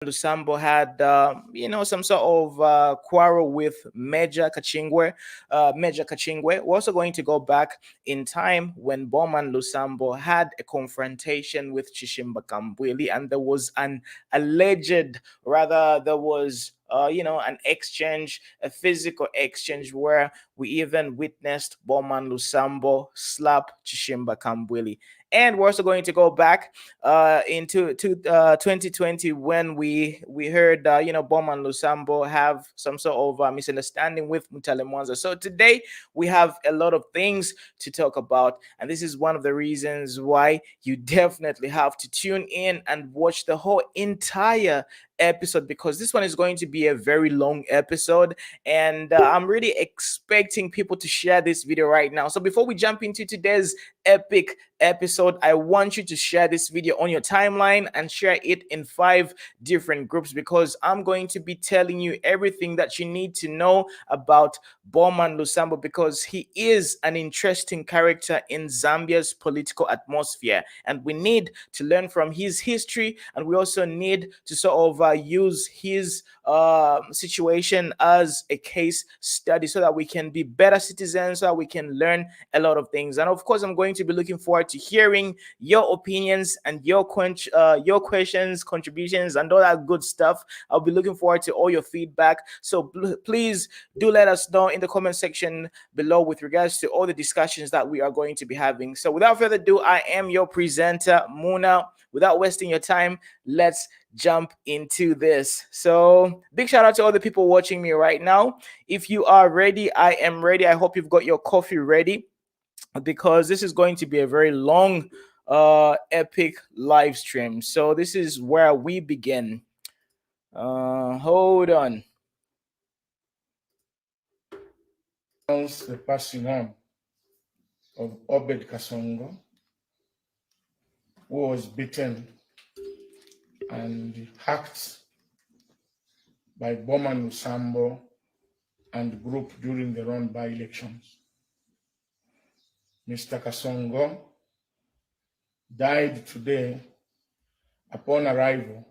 Lusambo had, some sort of quarrel with Major Kachingwe. We're also going to go back in time when Bowman Lusambo had a confrontation with Chishimba Kambwili, and there was an alleged, rather, there was an exchange, a physical exchange where we even witnessed Bowman Lusambo slap Chishimba Kambwili. And we're also going to go back into 2020 when we heard Bowman Lusambo have some sort of misunderstanding with Mutale Mwanza. So today we have a lot of things to talk about, and this is one of the reasons why you definitely have to tune in and watch the whole entire episode, because this one is going to be a very long episode, and I'm really expecting people to share this video right now. So before we jump into today's epic episode, I want you to share this video on your timeline and share it in 5 different groups, because I'm going to be telling you everything that you need to know about Bowman Lusambo, because he is an interesting character in Zambia's political atmosphere, and we need to learn from his history, and we also need to sort of use his situation as a case study so that we can be better citizens, so that we can learn a lot of things. And of course, I'm going to be looking forward to hearing your opinions and your questions, contributions, and all that good stuff. I'll be looking forward to all your feedback. So please do let us know in the comment section below with regards to all the discussions that we are going to be having. So without further ado, I am your presenter, Muna. Without wasting your time, let's jump into this. So big shout out to all the people watching me right now. If you are ready, I am ready. I hope you've got your coffee ready, because this is going to be a very long epic live stream. So this is where we begin. Hold on. The passing on of Obed Kasongo, who was beaten and hacked by Bowman Lusambo and group during the round by-elections. Mr. Kasongo died today upon arrival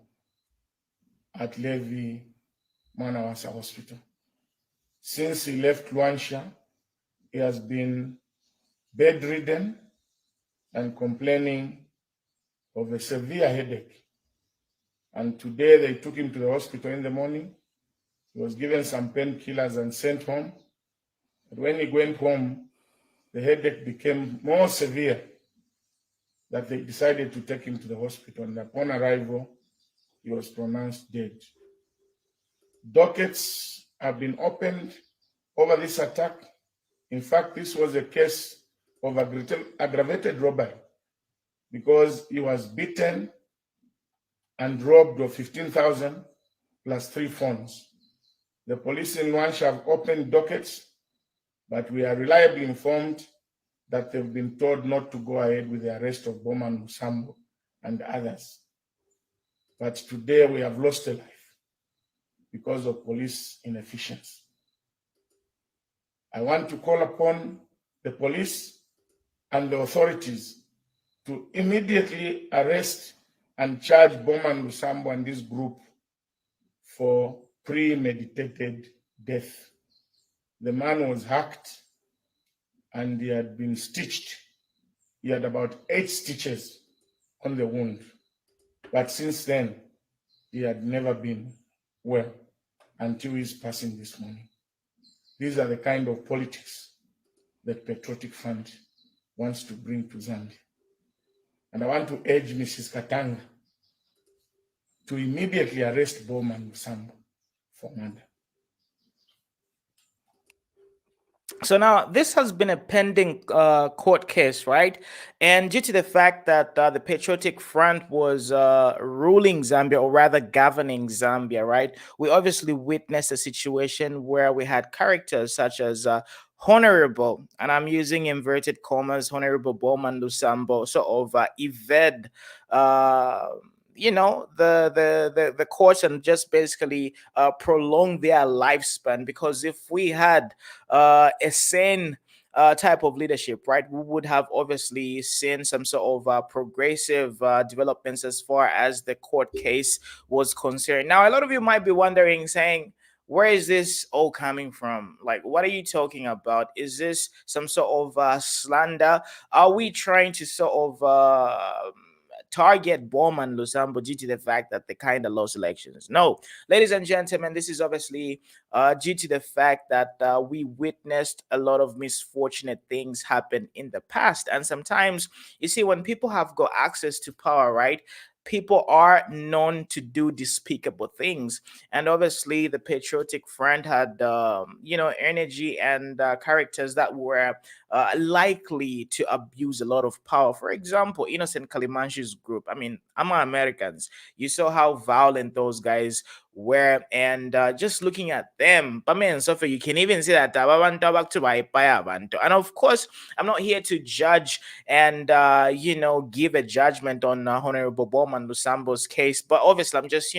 at Levi Manawasa Hospital. Since he left Luansha, he has been bedridden and complaining of a severe headache. And today they took him to the hospital in the morning. He was given some painkillers and sent home. But when he went home, the headache became more severe that they decided to take him to the hospital. And upon arrival, he was pronounced dead. Dockets have been opened over this attack. In fact, this was a case of aggravated robbery because he was beaten and robbed of 15,000 plus 3 phones. The police in Luansha have opened dockets, but we are reliably informed that they've been told not to go ahead with the arrest of Bowman Lusambo and others. But today we have lost a life because of police inefficiency. I want to call upon the police and the authorities to immediately arrest and charge Bowman Lusambo and this group for premeditated death. The man was hacked and he had been stitched. He had about 8 stitches on the wound. But since then, he had never been well until his passing this morning. These are the kind of politics that Patriotic Fund wants to bring to Zambia. And I want to urge Mrs. Katanga to immediately arrest Bowman Lusambo for murder. So now this has been a pending court case, right? And due to the fact that the Patriotic Front was ruling Zambia, or rather governing Zambia, right? We obviously witnessed a situation where we had characters such as Honorable, and I'm using inverted commas, Honorable Bowman Lusambo, sort of evade the courts and just basically prolong their lifespan. Because if we had a sane type of leadership, right, we would have obviously seen some sort of progressive developments as far as the court case was concerned. Now, a lot of you might be wondering, saying, where is this all coming from? Like, what are you talking about? Is this some sort of slander? Are we trying to sort of target Bowman Lusambo due to the fact that they kind of lost elections? No, ladies and gentlemen, this is obviously due to the fact that we witnessed a lot of misfortunate things happen in the past. And sometimes, you see, when people have got access to power, right? People are known to do despicable things, and obviously the Patriotic Front had, energy and characters that were likely to abuse a lot of power. For example, Innocent Kalimanshi's group. I mean, I'm Americans. You saw how violent those guys were, and just looking at them, I mean, so you can even see that. And of course, I'm not here to judge and give a judgment on Honorable Bowman Lusambo's case, but obviously, I'm just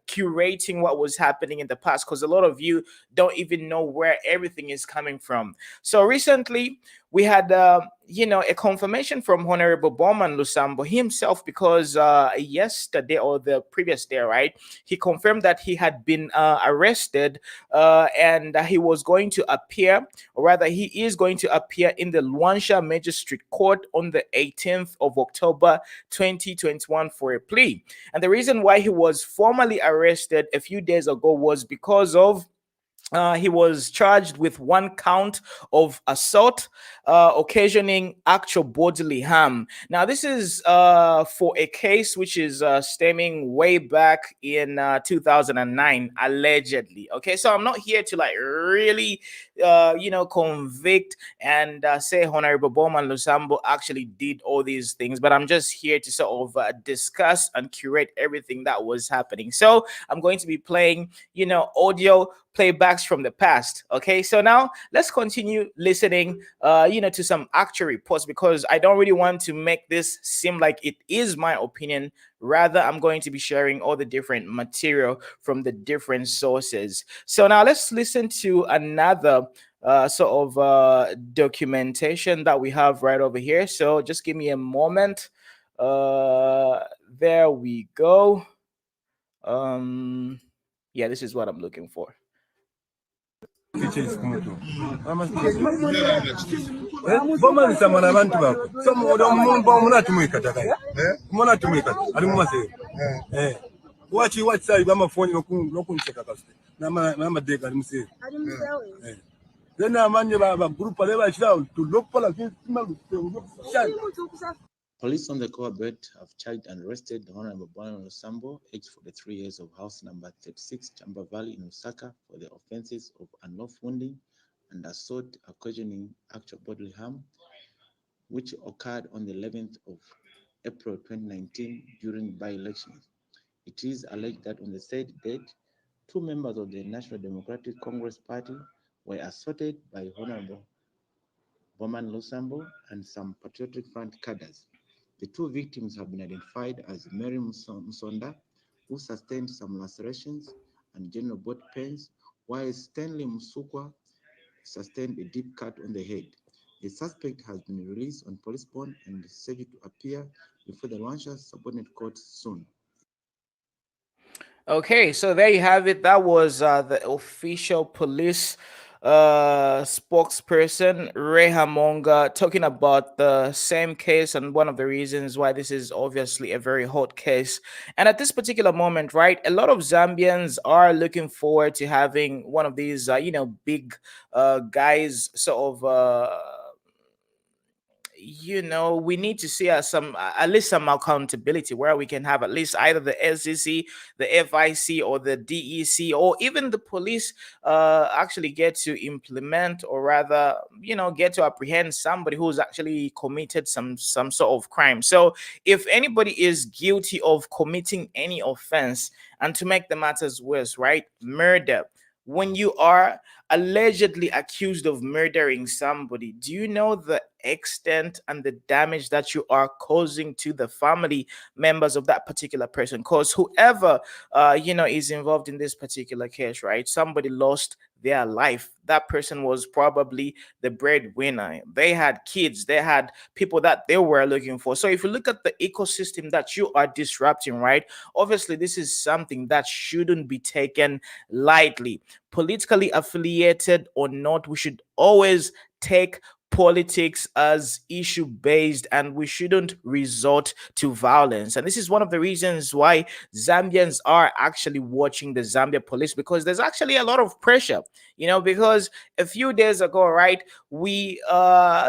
curating what was happening in the past, because a lot of you don't even know where everything is coming from. So recently, we had, a confirmation from Honorable Bowman Lusambo himself, because yesterday or the previous day, right, he confirmed that he had been arrested, and he was going to appear, or rather, he is going to appear in the Luansha Magistrate Court on the 18th of October 2021 for a plea. And the reason why he was formally arrested a few days ago was because of he was charged with one count of assault, occasioning actual bodily harm. Now, this is for a case which is stemming way back in 2009, allegedly. Okay, so I'm not here to like really, convict and say Honorable Bowman Lusambo actually did all these things, but I'm just here to sort of discuss and curate everything that was happening. So I'm going to be playing, audio playbacks from the past. Okay, so now let's continue listening to some actual reports, because I don't really want to make this seem like it is my opinion. Rather, I'm going to be sharing all the different material from the different sources. So now let's listen to another sort of documentation that we have right over here. So just give me a moment. There we go. Yeah, this is what I'm looking for. Bowman Lusambo n'abantu bako so munatumwekata munatumwekata ali mumasere wachi sai bamafoni nokuncheka kasi n'amadeka ali musere then amanye ba group ale bachira tulopola Police on the Koa belt have charged and arrested the Honorable Bowman Lusambo, aged 43 years, of house number 36, Chamba Valley in Lusaka, for the offenses of unlawful wounding and assault occasioning actual bodily harm, which occurred on the 11th of April 2019 during by-elections. It is alleged that on the said date, two members of the National Democratic Congress Party were assaulted by Honorable Bowman Lusambo and some Patriotic Front cadres. The two victims have been identified as Mary Musonda, who sustained some lacerations and general body pains, while Stanley Musukwa sustained a deep cut on the head. The suspect has been released on police bond and is scheduled to appear before the Luansha subordinate court soon. Okay, so there you have it. That was the official police spokesperson Reha Monga talking about the same case and one of the reasons why this is obviously a very hot case. And at this particular moment, right, a lot of Zambians are looking forward to having one of these, big guys sort of. We need to see some at least some accountability where we can have at least either the SEC, the FIC, or the DEC, or even the police actually get to implement, or rather, get to apprehend somebody who's actually committed some sort of crime. So if anybody is guilty of committing any offense, and to make the matters worse, right, murder, when you are allegedly accused of murdering somebody, do you know the extent and the damage that you are causing to the family members of that particular person? Because whoever is involved in this particular case, right, somebody lost their life. That person was probably the breadwinner. They had kids, they had people that they were looking for. So if you look at the ecosystem that you are disrupting, right, obviously this is something that shouldn't be taken lightly. Politically affiliated or not, we should always take politics as issue based, and we shouldn't resort to violence. And this is one of the reasons why Zambians are actually watching the Zambia police, because there's actually a lot of pressure, because a few days ago, right, we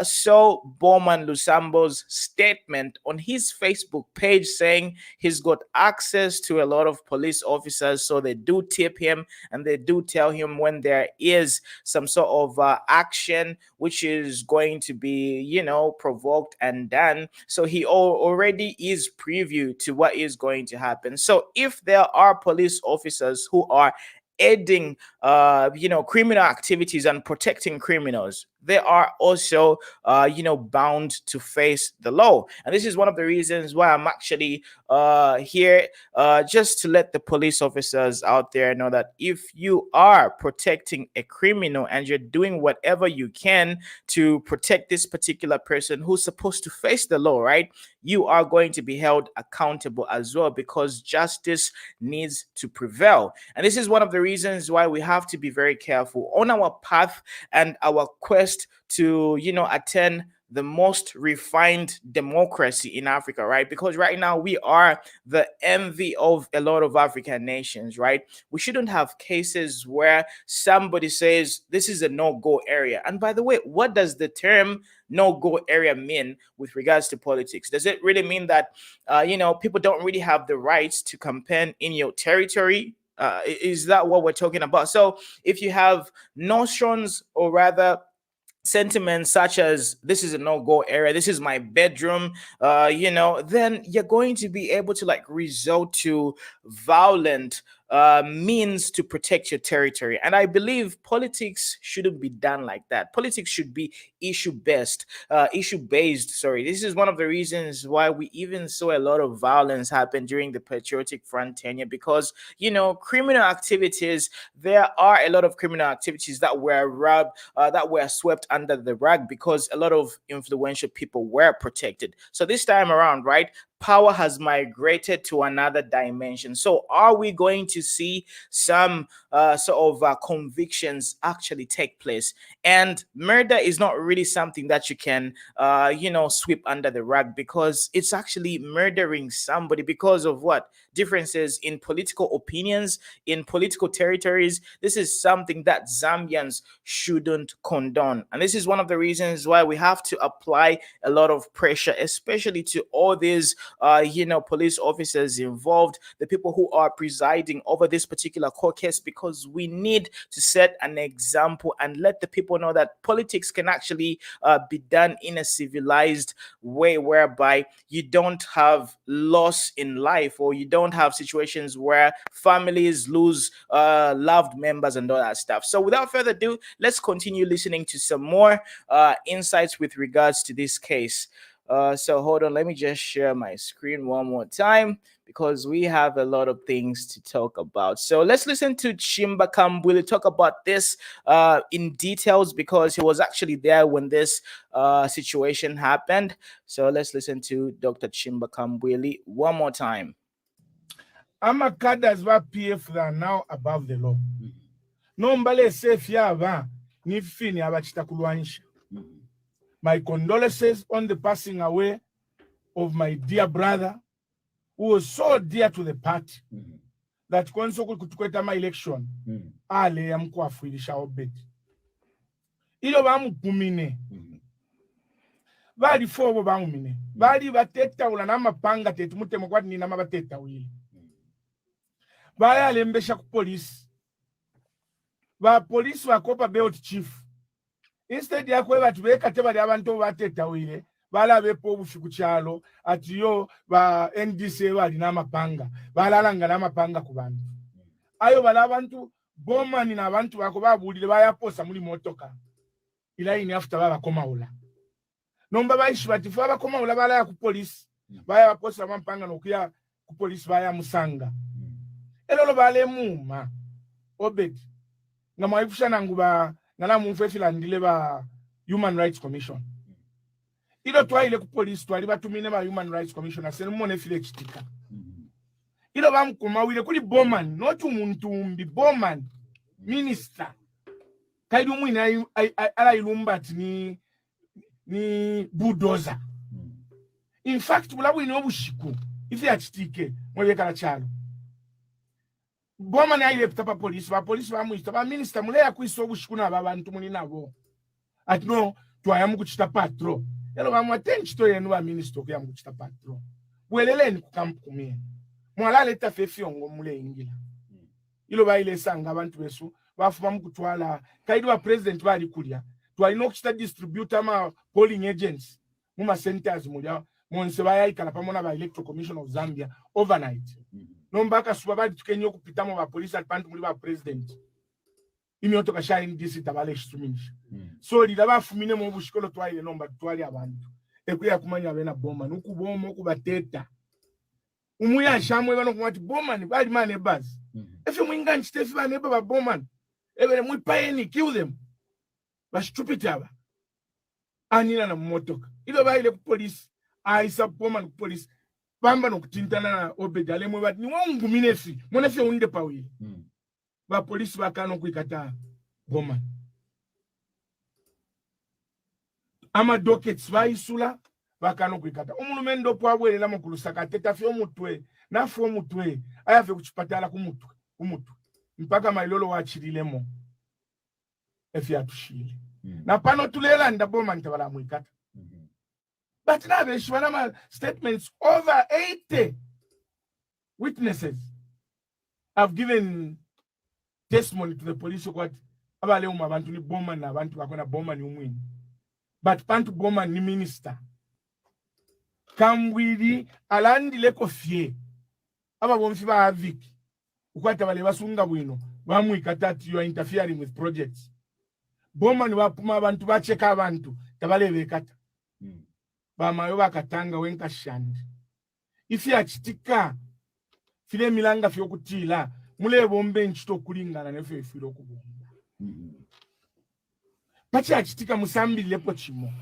saw Bowman Lusambo's statement on his Facebook page saying he's got access to a lot of police officers, so they do tip him and they do tell him when there is some sort of action which is going to be, provoked and done. So he already is preview to what is going to happen. So if there are police officers who are aiding criminal activities and protecting criminals, they are also bound to face the law. And this is one of the reasons why I'm actually here just to let the police officers out there know that if you are protecting a criminal and you're doing whatever you can to protect this particular person who's supposed to face the law, right, you are going to be held accountable as well, because justice needs to prevail. And this is one of the reasons why we have to be very careful on our path and our quest to, attain the most refined democracy in Africa, right? Because right now we are the envy of a lot of African nations, right? We shouldn't have cases where somebody says this is a no-go area. And by the way, what does the term no-go area mean with regards to politics? Does it really mean that, people don't really have the rights to campaign in your territory? Is that what we're talking about? So if you have notions, or rather sentiments such as this is a no-go area, this is my bedroom, then you're going to be able to resort to violent means to protect your territory. And I believe politics shouldn't be done like that. Politics should be issue-based. Sorry. This is one of the reasons why we even saw a lot of violence happen during the Patriotic Front tenure, because, criminal activities, there are a lot of criminal activities that were swept under the rug because a lot of influential people were protected. So this time around, right, power has migrated to another dimension. So are we going to see some convictions actually take place? And murder is not really something that you can, sweep under the rug, because it's actually murdering somebody because of what? Differences in political opinions, in political territories. This is something that Zambians shouldn't condone. And this is one of the reasons why we have to apply a lot of pressure, especially to all these police officers involved, the people who are presiding over this particular court case, because we need to set an example and let the people know that politics can actually be done in a civilized way, whereby you don't have loss in life, or you don't have situations where families lose loved members and all that stuff. So without further ado, let's continue listening to some more insights with regards to this case. So hold on, let me just share my screen one more time, because we have a lot of things to talk about. So let's listen to Chishimba Kambwili talk about this in details, because he was actually there when this situation happened. So let's listen to Dr. Chishimba Kambwili one more time. Ama cadres va PF are now above the law. No mbale safe yava ni fini abachita kulwanisha. My condolences on the passing away of my dear brother, who was so dear to the party that konso kutukweta my election ale yamku afuilisha obeti. Ilo bamu kumine. Bali fobo bamu mine. Bali bateta ula nama panga tetu mute mkwadi ni nama bateta wili. Bali alembesha ku police. Ba police wakopa belt chief. Instead ya kweba tubeka tebali abantu bateta wile. Bala bepo bushiku chalo atiyo ba NDC bali namapanga balalanga namapanga ku bantu ayo bala abantu Bowman na abantu bako babulire bayaposa muri motoka ila ini after baba komaula nomba baishi batifu baba komaula bala ya ku police baya baposa mampanga nokuya ku police baya musanga elolo bale muma obedi nga mwaifusha nguba ngana mumfe filandile ba Human Rights Commission. Ilo twaile ku police twali batumine ba Human Rights Commission asene mone file chitika. Ilo bamkumawile kuli Bowman not umuntu mbi Bowman minister kaidi umwine ala ilumbati ni bulldozer. In fact bulabu ino bushiku ifi achitike mwebekala chalo Bowman aile putapa police ba mwista ba minister mule yakwiso bushiku na babantu muli nabo ati no twayamu kuchita patro elo bamwate nchito yenu ba minister kuyamu kuchita patro bweleleni ku camp kumie mwalale ta fefiongo mule ingila ilo baile sanga abantu besu bafuma mukutwala kaidi wa president bali kulya twalina okuchita distributor ma polling agents muma centers mulya monse bayayikala pamona ba electoral commission of Zambia overnight nombaka suba bali tukenye okupitamo ba police abantu muli ba president imyoto kashayini disi tabale shituminisha so lila bafumine mu bushikolo twaile nomba twali abantu ekuya kumanya bena Bowman ukuboma okubateta umuya shamwe bano kumati Bowman bali mane buzz efe mwinga nchitefi bane ba Bowman ebere mwipayeni kill them ba stupid aba anina na motoka ilo baile ku police aisa Bowman ku police bamba nokutintana na obedale mwe bati ni wongumine fi monefe unde pawili ba police bakano kuikata Bowman ama dockets baisula bakano kuikata umulumendo pwabwelela mukulusaka teta fyo mutwe nafu omutwe ayave kuchipatala kumutwe mpaka mailolo wachirilemo efi atushile na pano tulela nda Bowman tabala mwikata but now they shwana statements over 80 witnesses have given testimony to the police what abale abantu ni Bowman na abantu bakona Bowman umwini but pantu Bowman ni minister Kambwili alandile kofie aba bomfi ba aviki ukwata bale basunga bwino bamwikata ati you are interfering with projects Bowman bapuma abantu bacheka abantu tabale bekata bamayo bakatanga wenka shandi ifi achitika file milanga fyo kutila mule bombe nchito kulingana nefe ifilo kubomba pachi achitika musambi lepo chimo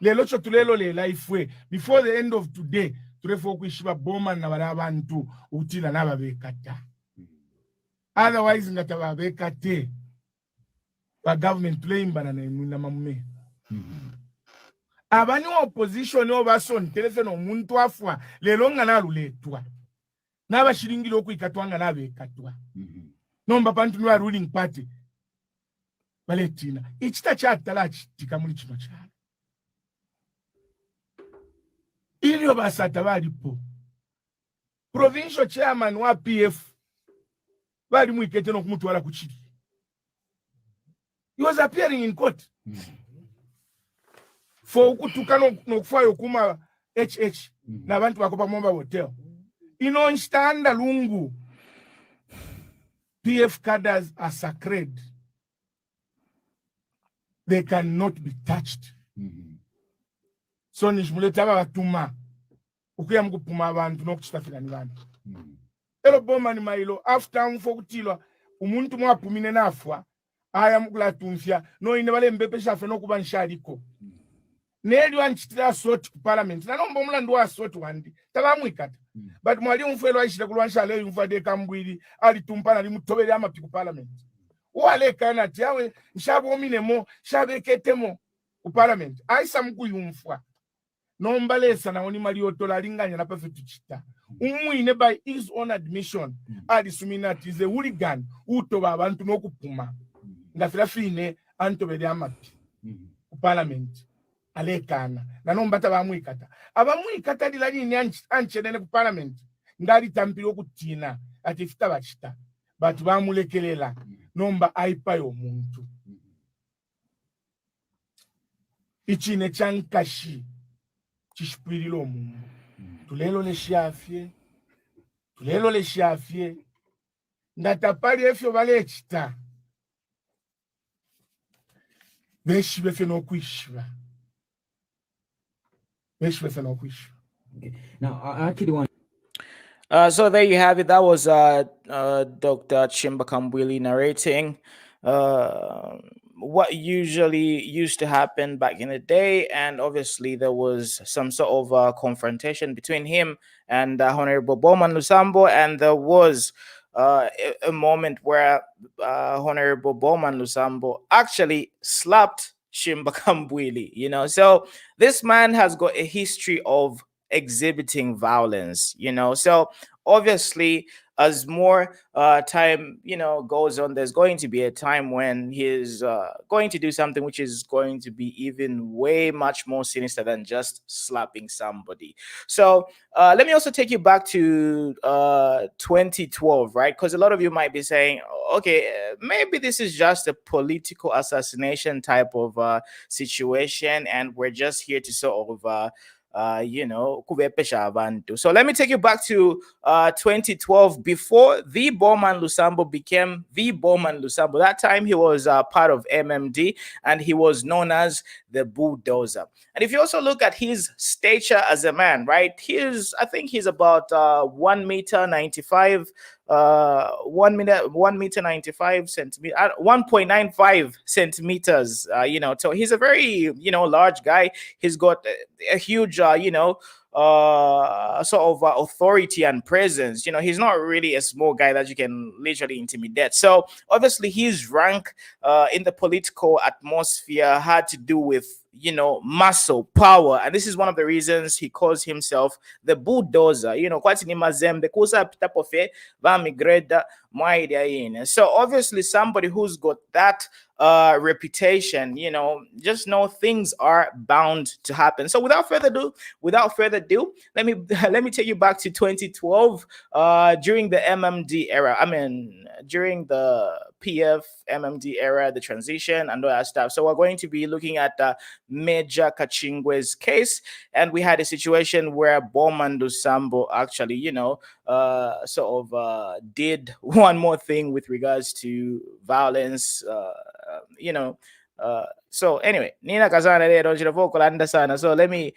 lelo chotulelo le life before the end of today turefo kuishiba Bowman na bala abantu utila na babekata otherwise ngata babekate ba government tuleimbana na mamume abani opposition obason telefone omuntu afwa lelo ngana luletwa naba shiringile okuikatwanga nabekatwa nomba bantu ni ruling party baletina ichita chatala chitika muri kino cyane ilio basata balipo provincial chairman wa PF bali mwikete no kumutwala kuchiri he was appearing in court for kutukano no kufayo kuma HH na abantu bakopa momba hotel ino standa lungu PF cadres are sacred. They cannot be touched. So nishmuleta batuma ukuya mkupuma abantu nokuchitafika ni bantu elo Bowman mailo after mfo kutilwa umuntu mwapumine nafwa aya mukulatumfya no ine bale mbepe shafe nokuba nshaliko neli wanchitira sort ku parliament na nombo mulandu wa sort wandi tabamwikata but mwali umfelo ayishira kulwansha leo umfade Kambwili ali tumpana ali mutobele amapi ku parliament wale kana tiawe nshabo minemo shabeketemo ku parliament aisa mkuyumfwa nombalesa na oni mali otola linganya na perfect chita umwine by his own admission ali suminati is a hooligan utoba abantu nokupuma ngafira fine antobele amapi ku parliament alekana na nombata bamwikata abamwikata dilali ni anchenene ku parliament ndali tampiro kutina ati fita bachita but bamulekelela nomba aipa yo muntu ichine chankashi chishpirilo mungu tulelo le shiafye ndatapali efyo bale chita beshi befe no kuishwa Okay. Now, I actually want. So there you have it. That was Dr. Chishimba Kambwili narrating what usually used to happen back in the day, and obviously there was some sort of confrontation between him and Honorable Bowman Lusambo, and there was a moment where Honorable Bowman Lusambo actually slapped Chishimba Kambwili, So this man has got a history of exhibiting violence, So obviously, as more time goes on, there's going to be a time when he's going to do something which is going to be even way much more sinister than just slapping somebody. So let me also take you back to 2012, right? Because a lot of you might be saying, okay, maybe this is just a political assassination type of situation, and we're just here to sort of kubepesha abantu. So let me take you back to 2012, before the Bowman Lusambo became the Bowman Lusambo. That time he was part of MMD, and he was known as the Bulldozer. And if you also look at his stature as a man, right, I think he's about 1 meter 95, 1 meter 95 centimeters, 1.95 centimeters, so he's a very large guy. He's got a huge sort of authority and presence. He's not really a small guy that you can literally intimidate. So obviously his rank in the political atmosphere had to do with muscle power, and this is one of the reasons he calls himself the Bulldozer. Kwati ni mazembe kusa pitapofe va migreda mwaidi. So obviously somebody who's got that reputation, just know things are bound to happen. So without further ado, let me take you back to 2012, during the MMD era. I mean, during the PF MMD era, the transition and all that stuff. So we're going to be looking at Major Kachingwe's case, and we had a situation where Bowman Lusambo actually, sort of did one more thing with regards to violence, so anyway, Nina Kazana there, don't you know, so let me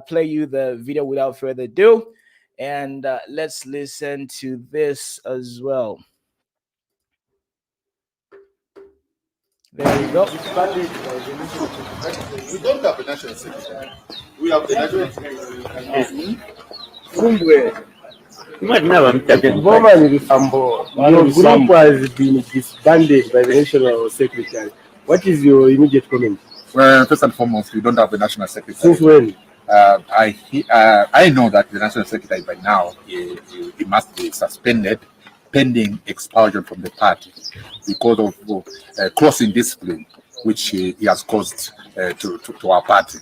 play you the video without further ado, and let's listen to this as well. There we go. We don't have a national secretary. We have the national secretary. Bowman Lusambo, your group has been disbanded by the national secretary. What is your immediate comment? Well, first and foremost, we don't have a national secretary. Since when? I know that the national secretary by now he must be suspended pending expulsion from the party because of crossing discipline, which he has caused to our party.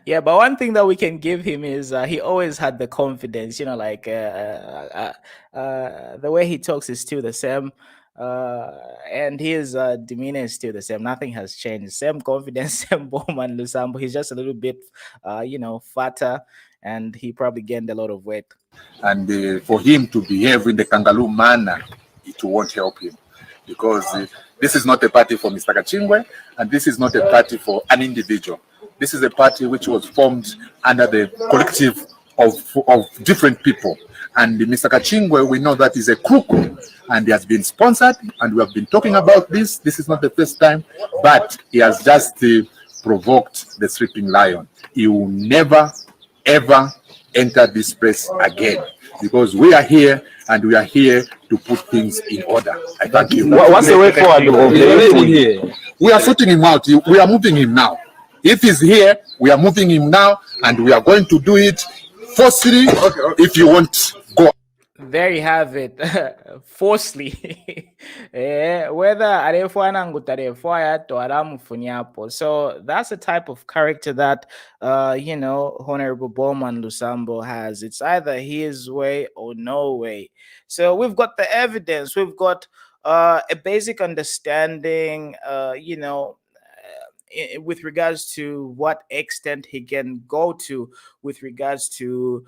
Yeah, but one thing that we can give him is he always had the confidence, like the way he talks is still the same. And his demeanor is still the same. Nothing has changed. Same confidence, same Bowman Lusambo. He's just a little bit, fatter, and he probably gained a lot of weight. And for him to behave in the kangaroo manner, it won't help him, because this is not a party for Mr. Kachingwe, and this is not a party for an individual. This is a party which was formed under the collective of different people. And Mr. Kachingwe, we know that is a crook, and he has been sponsored, and we have been talking about this. This is not the first time, but he has just provoked the sleeping lion. He will never, ever enter this place again, because we are here, and we are here to put things in order. I thank you. What's the way forward? We are sorting him out. We are moving him now. If he's here, we are moving him now, and we are going to do it forcefully. If you want, go. There you have it. Forcefully. Whether so that's the type of character that Honorable Bowman Lusambo has. It's either his way or no way. So we've got the evidence, we've got a basic understanding, with regards to what extent he can go to with regards to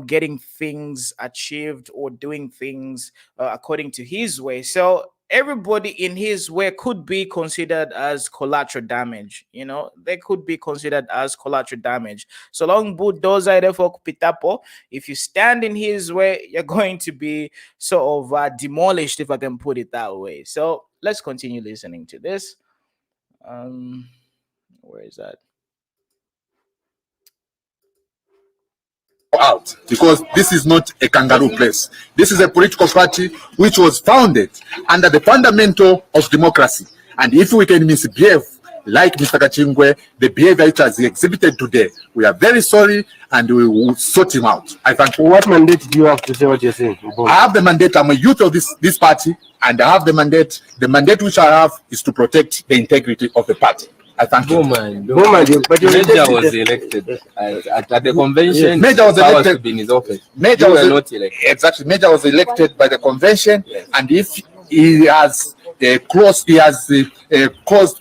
getting things achieved or doing things according to his way. So everybody in his way could be considered as collateral damage. They could be considered as collateral damage. So long bulldozer therefore pitapo, if you stand in his way, you're going to be sort of demolished, if I can put it that way. So let's continue listening to this. Where is that? Out, because this is not a kangaroo place. This is a political party which was founded under the fundamental of democracy. And if we can misbehave like Mr. Kachingwe, the behavior which has exhibited today, we are very sorry and we will sort him out. I thank you. What mandate do you have to say what you're saying? I have the mandate. I'm a youth of this party, and I have the mandate. The mandate which I have is to protect the integrity of the party. I thank you. Bowman, But Major was elected at the convention. Major was elected. To be in his office. Major was not elected. Exactly. Major was elected by the convention, and if he has caused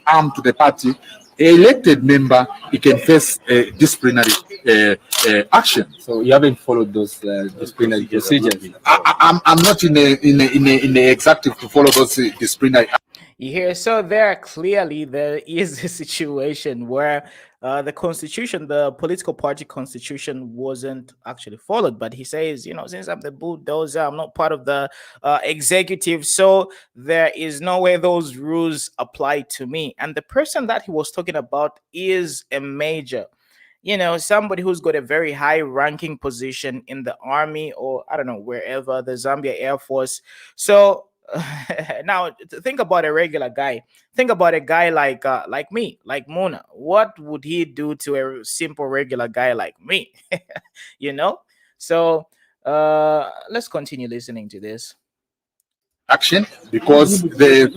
harm to the party, an elected member, he can face disciplinary action. So you haven't followed those disciplinary procedures. I'm not in the executive to follow those disciplinary. You hear, so there is a situation where the constitution, the political party constitution, wasn't actually followed. But he says, since I'm the bulldozer, I'm not part of the executive, so there is no way those rules apply to me. And the person that he was talking about is a major. Somebody who's got a very high ranking position in the army, or I don't know, wherever, the Zambia Air Force. So now think about a regular guy. Think about a guy like me, like Muna. What would he do to a simple regular guy like me? So let's continue listening to this. Action, because even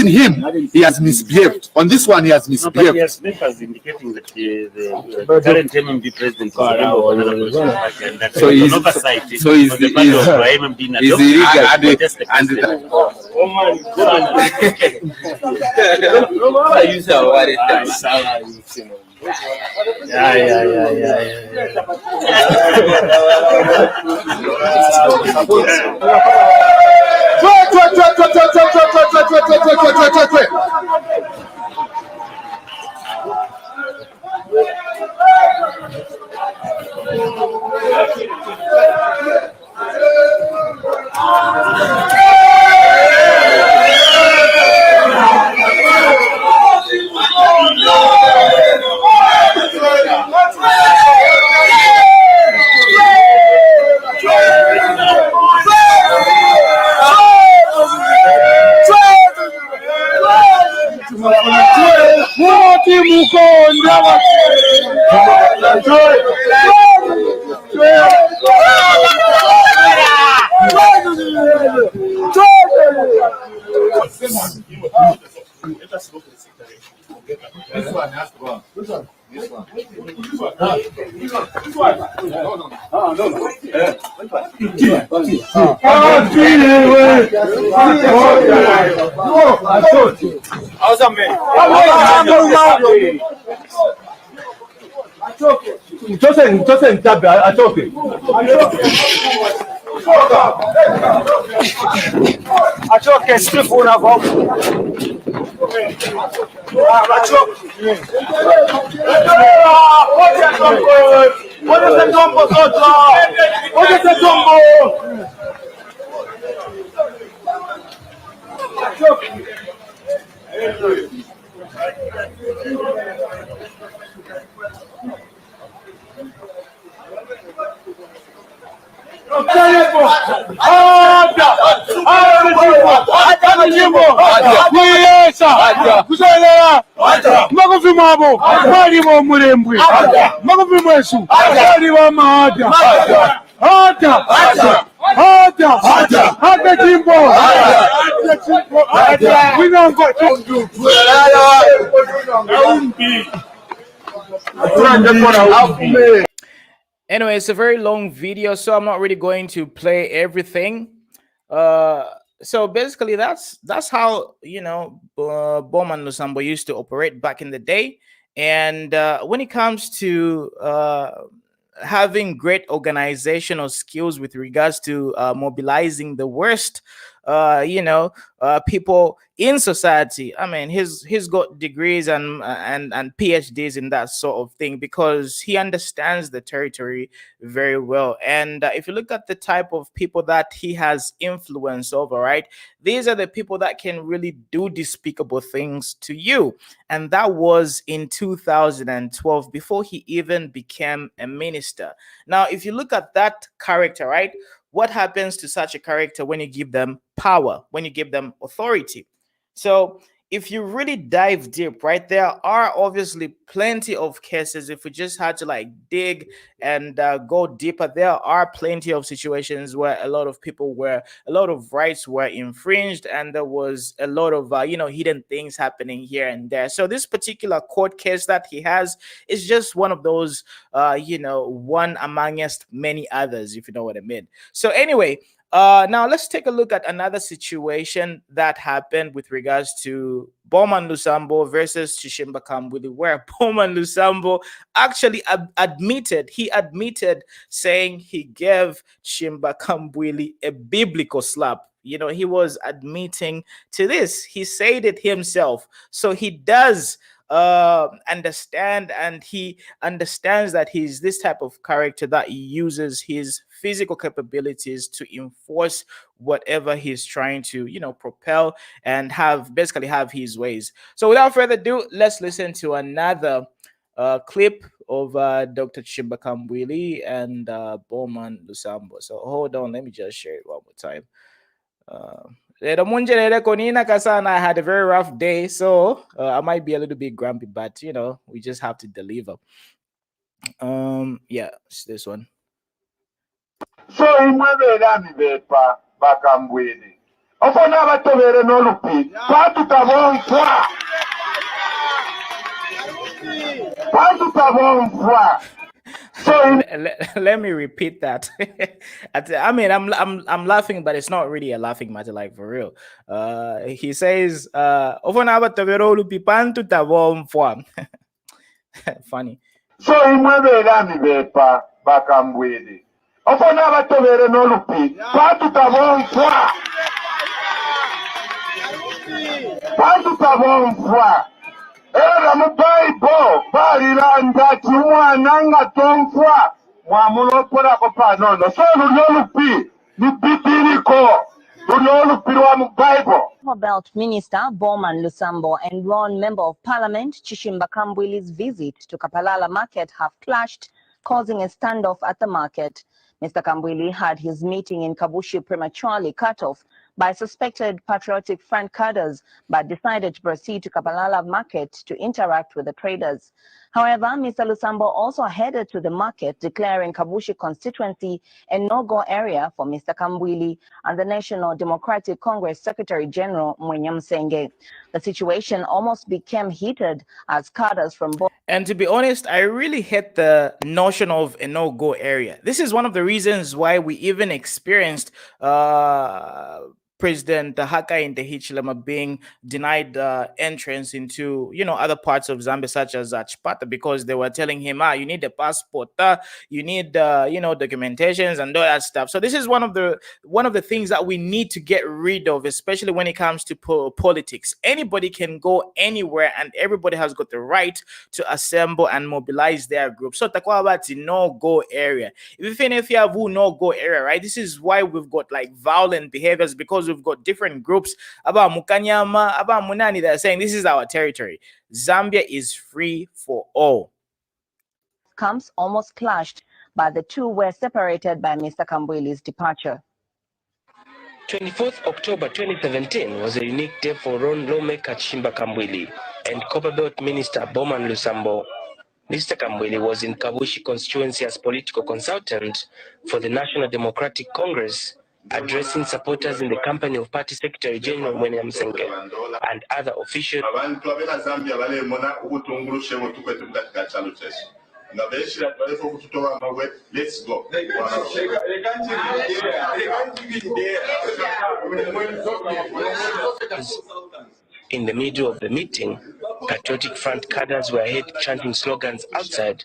him, he has misbehaved. On this one, he has misbehaved. But he has papers indicating that the current MMB president is a member of another political party, and that So he's- oversight so he's- on the part he's- of MMB Is adopted illegal. to protest the president. Anyway, it's a very long video, so I'm not really going to play everything. So basically, that's how Bowman Lusambo used to operate back in the day. And when it comes to having great organizational skills with regards to mobilizing the worst people in society. I mean, he's got degrees and PhDs in that sort of thing because he understands the territory very well. And if you look at the type of people that he has influence over, right, these are the people that can really do despicable things to you. And that was in 2012 before he even became a minister. Now, if you look at that character, right, what happens to such a character when you give them power, when you give them authority? So if you really dive deep, right, there are obviously plenty of cases. If we just had to like dig and go deeper, there are plenty of situations where a lot of rights were infringed, and there was a lot of hidden things happening here and there. So this particular court case that he has is just one of those one amongst many others, if you know what I mean. So anyway, now let's take a look at another situation that happened with regards to Bowman Lusambo versus Chishimba Kambwili, where Bowman Lusambo actually admitted saying he gave Chishimba Kambwili a biblical slap. He was admitting to this. He said it himself. So he does understand, and he understands that he's this type of character that uses his physical capabilities to enforce whatever he's trying to propel and have his ways. So without further ado, let's listen to another clip of Dr. Chishimba Kambwili and Bowman Lusambo. So hold on, let me just share it one more time. I had a very rough day, so I might be a little bit grumpy, but we just have to deliver. Yeah, it's this one. So bepa bakambwini ofona abatobere n'olupi patutabonfwa So let me repeat that. I mean, I'm laughing, but it's not really a laughing matter, like for real. He says, funny. So bepa bakambwini ofona abatobere n'olupi patutabonfwa era mu Bible baliranga ti umwana nga tonfwa mwamulokolako panono. So luli olupi ni bibiriko, luli olupi lwa mu Bible. Belt Minister Bowman Lusambo and Ron Member of Parliament Chishimba Kambwili's visit to Kapalala Market have clashed, causing a standoff at the market. Mr. Kambwili had his meeting in Kabushi prematurely cut off by suspected Patriotic Front cadres, but decided to proceed to Kapalala Market to interact with the traders. However, Mr. Lusambo also headed to the market, declaring Kabushi constituency a no-go area for Mr. Kambwili and the National Democratic Congress Secretary General Mwenyam Senge. The situation almost became heated as cadres from both. And to be honest, I really hate the notion of a no-go area. This is one of the reasons why we even experienced President Hakainde Hichilema being denied entrance into other parts of Zambia, such as Chipata, because they were telling him, you need a passport, you need documentations and all that stuff. So this is one of the things that we need to get rid of, especially when it comes to politics. Anybody can go anywhere, and everybody has got the right to assemble and mobilize their group. So takwa about no-go area. Even if you have no-go area, right? This is why we've got like violent behaviors, because we've got different groups about Mukanyama, about Munani that are saying this is our territory. Zambia is free for all. Camps almost clashed, but the two were separated by Mr. Kambwili's departure. 24th October 2017 was a unique day for Ron lawmaker Chishimba Kambwili and Copperbelt Minister Bowman Lusambo. Mr. Kambwili was in Kabushi constituency as political consultant for the National Democratic Congress, addressing supporters in the company of Party Secretary General Mwenyam Senge and other officials. Let's go. In the middle of the meeting, Patriotic Front cadres were heard chanting slogans outside,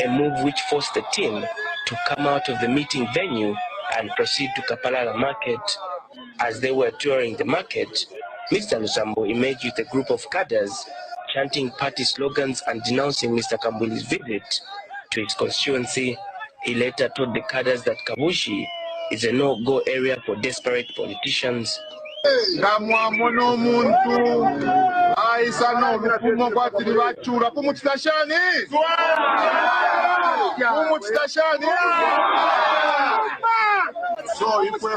a move which forced the team to come out of the meeting venue and proceed to Kapalala Market. As they were touring the market, Mr. Lusambo emerged with a group of cadres chanting party slogans and denouncing Mr. Kambwili's visit to his constituency. He later told the cadres that Kabushi is a no-go area for desperate politicians. So if we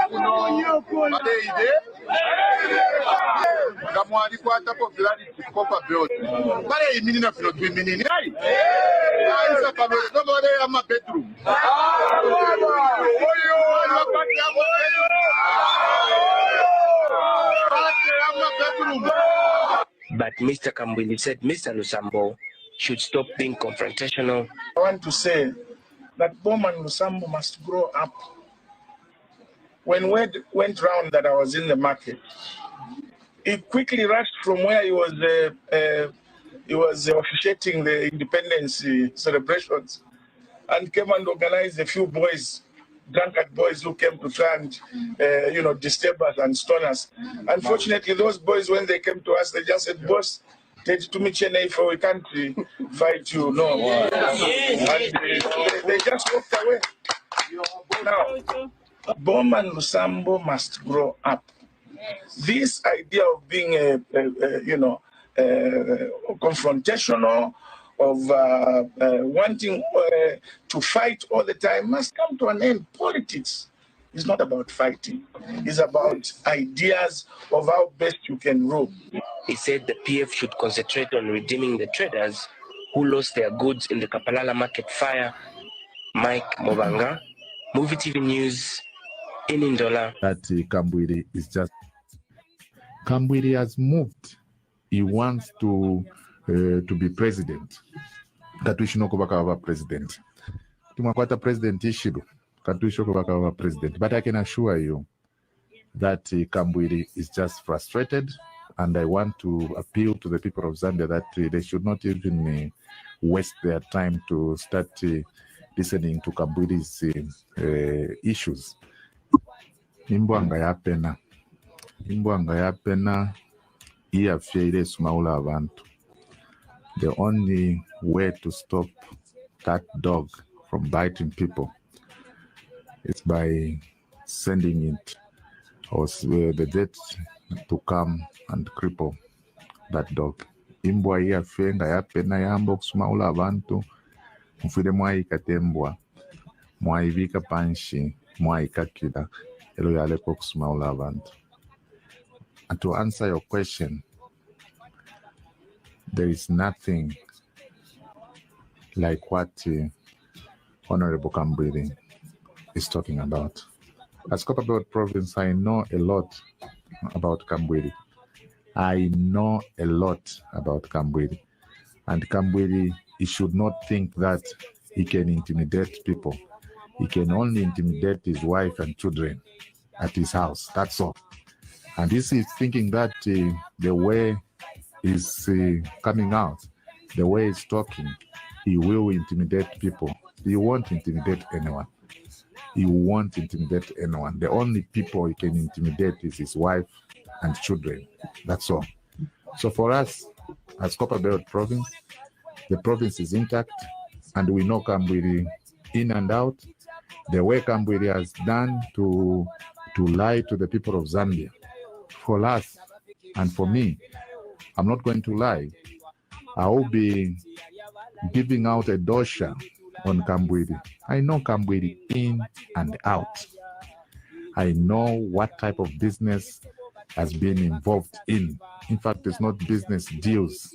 But Mr. Kambwili said Mr. Lusambo should stop being confrontational. I want to say that Bowman Lusambo must grow up. When word went round that I was in the market, he quickly rushed from where he was officiating the independence celebrations and came and organized a few boys, drunkard boys who came to try and disturb us and stone us. Unfortunately, those boys, when they came to us, they just said, "Boss, take to me Chennai for we can't fight you." No. And they just walked away. Now, Bowman Lusambo must grow up. This idea of being confrontational, of wanting to fight all the time must come to an end. Politics is not about fighting. It's about ideas of how best you can rule. He said the PF should concentrate on redeeming the traders who lost their goods in the Kapalala market fire. Mike Mobanga, Movie TV News, in Indola. That Kambwili is just... Kambwili has moved. He wants to be president. Katuishinokobaka president. Tumakwata president ishiru. Katuishokobaka president. But I can assure you that Kambwili is just frustrated, and I want to appeal to the people of Zambia that they should not even waste their time to start listening to Kambwili's issues. Imbwanga ya pena iyafyeire sumaula abantu. The only way to stop that dog from biting people is by sending it or the vet to come and cripple that dog. Imbwa iyafyenga ya pena yamba okusumaula abantu. Mfide mwaikatembwa mwaivika panshi mwaikakida elo yale okusumaula abantu. And to answer your question, there is nothing like what Honorable Kambwili is talking about. As Copperbelt Province, I know a lot about Kambwili. I know a lot about Kambwili. And Kambwili, he should not think that he can intimidate people. He can only intimidate his wife and children at his house. That's all. And this is thinking that the way he's coming out, the way he's talking, he will intimidate people. He won't intimidate anyone. He won't intimidate anyone. The only people he can intimidate is his wife and children. That's all. So for us, as Copperbelt Province, the province is intact, and we know Kambwili in and out. The way Kambwili has done to lie to the people of Zambia. For us and for me, I'm not going to lie. I will be giving out a dosha on Kambwili. I know Kambwili in and out. I know what type of business has been involved in. In fact, it's not business deals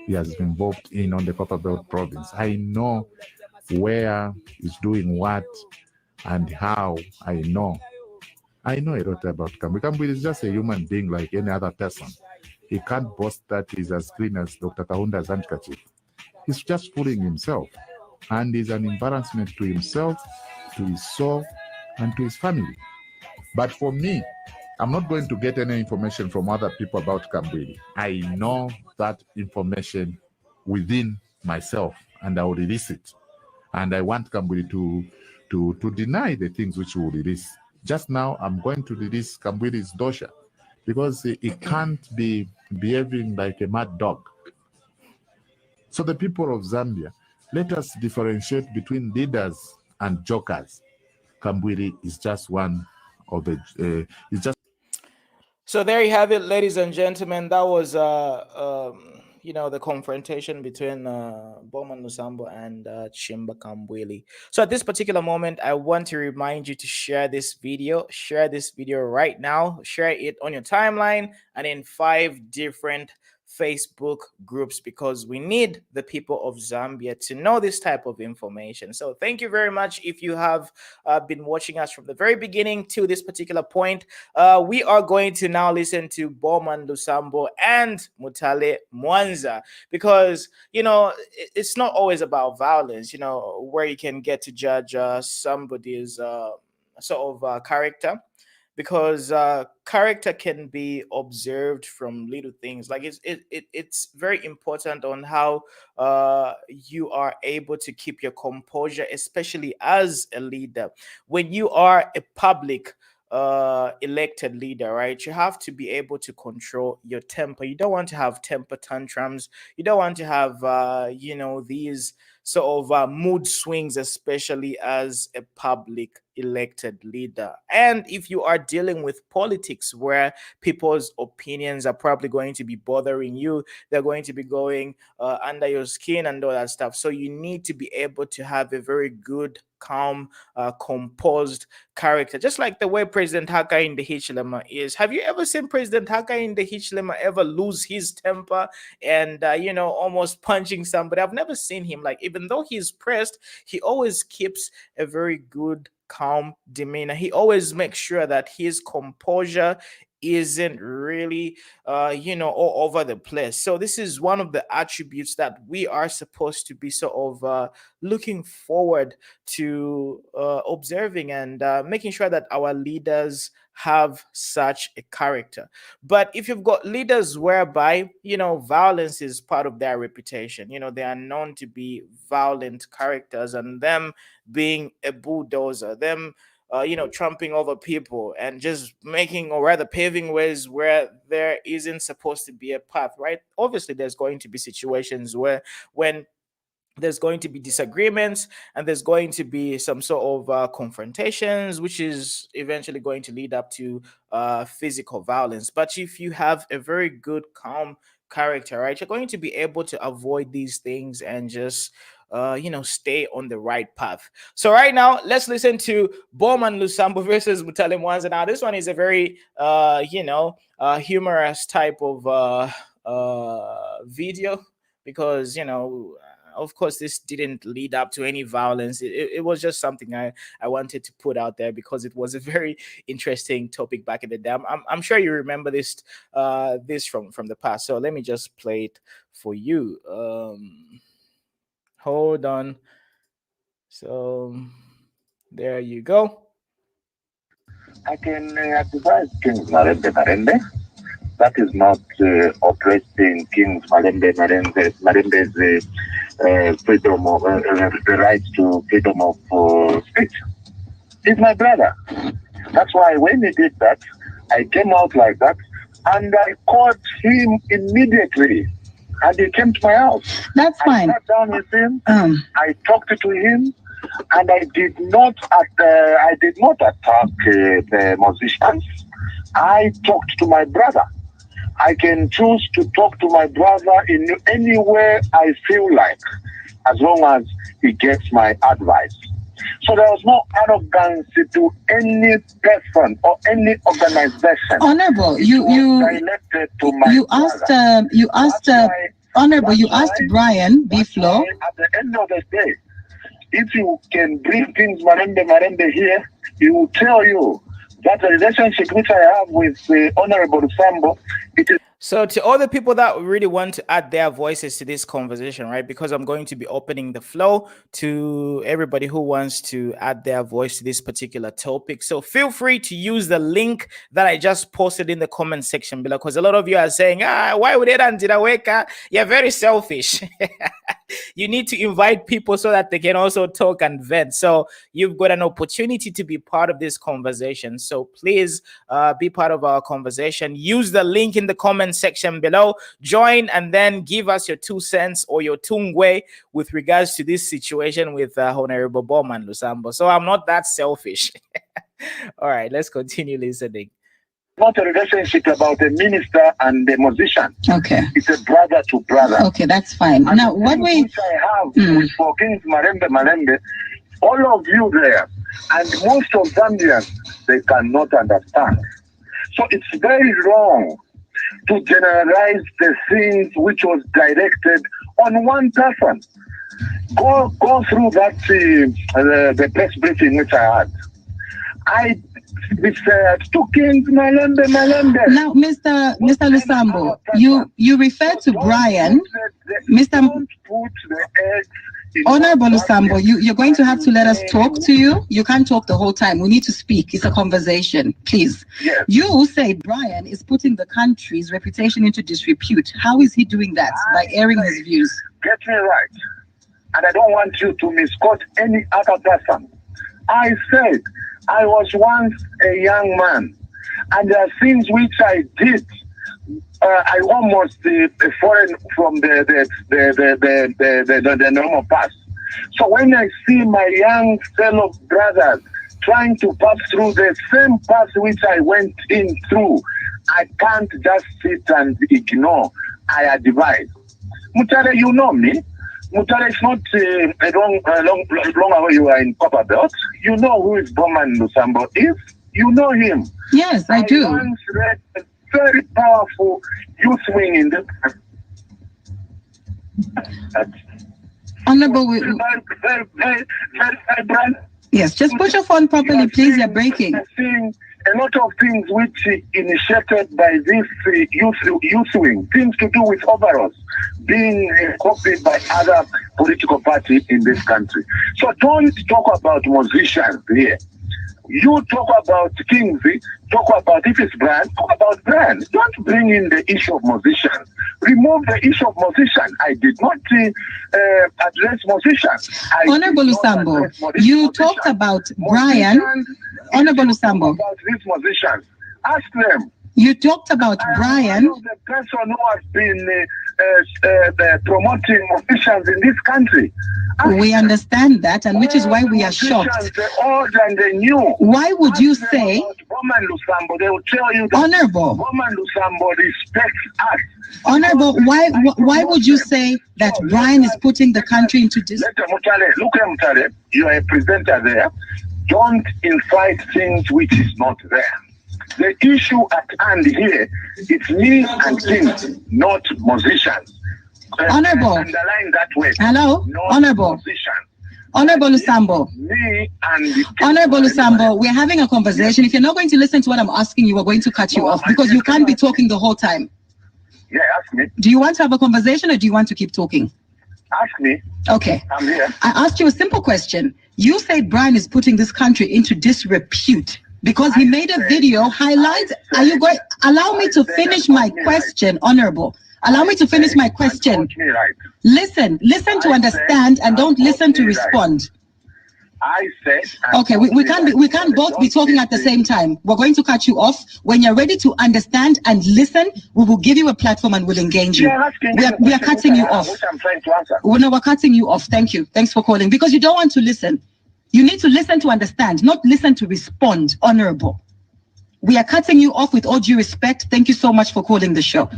he has been involved in on the Copperbelt Province. I know where he's doing what and how. I know a lot about Kambwili. Kambwili is just a human being like any other person. He can't boast that he's as clean as Dr. Kahunda's handkerchief. He's just fooling himself. And he's an embarrassment to himself, to his soul, and to his family. But for me, I'm not going to get any information from other people about Kambwili. I know that information within myself, and I will release it. And I want Kambwili to deny the things which he will release. Just now, I'm going to release Kambwili's dosha because he can't be behaving like a mad dog. So the people of Zambia, let us differentiate between leaders and jokers. Kambwili is just one of the, it's just. So there you have it, ladies and gentlemen. That was, the confrontation between Bowman Lusambo and Chishimba Kambwili. So at this particular moment, I want to remind you to share this video. Share this video right now. Share it on your timeline and in 5 different Facebook groups, because we need the people of Zambia to know this type of information. So thank you very much. If you have been watching us from the very beginning to this particular point, we are going to now listen to Bowman Lusambo and Mutale Mwanza, because it's not always about violence, where you can get to judge somebody's character, because character can be observed from little things. Like it's very important on how you are able to keep your composure, especially as a leader. When you are a public elected leader, right, you have to be able to control your temper. You don't want to have temper tantrums. You don't want to have these sort of mood swings, especially as a public elected leader. And if you are dealing with politics where people's opinions are probably going to be bothering you, they're going to be going under your skin and all that stuff. So you need to be able to have a very good, calm, composed character, just like the way President Haka in the Hichilema is. Have you ever seen President Haka in the Hichilema ever lose his temper and almost punching somebody? I've never seen him. Like, even though he's pressed, he always keeps a very good, calm demeanor. He always makes sure that his composure isn't really all over the place. So this is one of the attributes that we are supposed to be sort of looking forward to observing and making sure that our leaders have such a character. But if you've got leaders whereby violence is part of their reputation, they are known to be violent characters, and them being a bulldozer, them tramping over people and just making, or rather paving ways where there isn't supposed to be a path, right? Obviously, there's going to be situations where when there's going to be disagreements and there's going to be some sort of confrontations, which is eventually going to lead up to physical violence. But if you have a very good, calm character, right, you're going to be able to avoid these things and just stay on the right path. So right now, let's listen to Bowman Lusambo versus Mutale Mwanza. Now, this one is a very, humorous type of video, because, of course, this didn't lead up to any violence. It was just something I wanted to put out there because it was a very interesting topic back in the day. I'm sure you remember this from the past. So let me just play it for you. Hold on. So there you go. I can advise King Marembe. That is not oppressing King Marembe's freedom of the right to freedom of speech. He's my brother. That's why when he did that, I came out like that, and I caught him immediately. And he came to my house. That's fine. I sat down with him. I talked to him, and I did not attack the musicians. I talked to my brother. I can choose to talk to my brother in any way I feel like, as long as he gets my advice. So there was no arrogance to any person or any organization. Honorable, you asked Honorable, you asked Brian Biflo. At the end of the day, if you can bring things Marembe here, he will tell you that the relationship which I have with Honorable Lusambo, it is. So to all the people that really want to add their voices to this conversation, right? Because I'm going to be opening the flow to everybody who wants to add their voice to this particular topic. So feel free to use the link that I just posted in the comment section below, because a lot of you are saying, why would it Weka? You're very selfish. You need to invite people so that they can also talk and vent. So you've got an opportunity to be part of this conversation. So please be part of our conversation. Use the link in the comment section below. Join and then give us your 2 cents or your tungwe with regards to this situation with Honorable Bowman Lusambo. So I'm not that selfish. All right, let's continue listening. Not a relationship about a minister and a musician. Okay. It's a brother to brother. Okay, that's fine. And Now, what we... which I have with for Kings Malembe, all of you there, and most of Zambians, they cannot understand. So it's very wrong to generalize the things which was directed on one person. Go through that the press briefing which I had. I referred to Kings Malembe. Now, Mr. Lusambo, you referred to Brian. Mr. Honorable Lusambo, you're going to have to let us talk to you. You can't talk the whole time. We need to speak. It's a conversation, please. Yes. You say Brian is putting the country's reputation into disrepute. How is he doing that? By airing his views. Get me right. And I don't want you to misquote any other person. I said I was once a young man, and there are things which I did. I almost foreign from the normal path. So when I see my young fellow brothers trying to pass through the same path which I went in through, I can't just sit and ignore. I advise. Mutale, you know me. Mutale is not long ago you were in Copper Belt. You know who is Bowman Lusambo is. You know him. Yes, I do. Once read a very powerful youth wing in the Honorable, very brand. yes, just put your phone properly, please. You're breaking. Seeing a lot of things which initiated by this youth wing, things to do with overalls, being copied by other political parties in this country. So don't talk about musicians here. You talk about Kings, talk about if it's brand, talk about brand. Don't bring in the issue of musicians. Remove the issue of musician. I did not address musicians. Honorable Lusambo, you talked about Brian. Honorable Lusambo. About these musicians. Ask them. You talked about Brian. The person who has been promoting musicians in this country. We understand that, and which is why we are shocked. The old and the new. Why would you say, Bowman Lusambo? They will tell you that Honorable Bowman Lusambo respects us. Honorable, why would you say that Brian is putting the country into this? Look at Mutale, you are a presenter there. Don't incite things which is not there. The issue at hand here is me and Kings, not musicians. Honorable. Underline that way. Hello? Honorable. Musicians. Honorable Lusambo. Me and Honorable Lusambo, we're having a conversation. If you're not going to listen to what I'm asking you, we're going to cut you off because you can't be talking the whole time. Yeah, ask me. Do you want to have a conversation or do you want to keep talking? Ask me. Okay. I'm here. I asked you a simple question. You said Brian is putting this country into disrepute because he made a video highlight. Are you going? Allow me to finish my question, Honorable. Allow me to finish my question. Listen to understand and don't listen to respond. I said. Okay, we can't both be talking at the same time. We're going to cut you off. When you're ready to understand and listen, we will give you a platform and we'll engage you. We are cutting you off. I'm trying to answer. No, we're cutting you off. Thank you. Thanks for calling. Because you don't want to listen. You need to listen to understand, not listen to respond. Honorable. We are cutting you off with all due respect. Thank you so much for calling the show.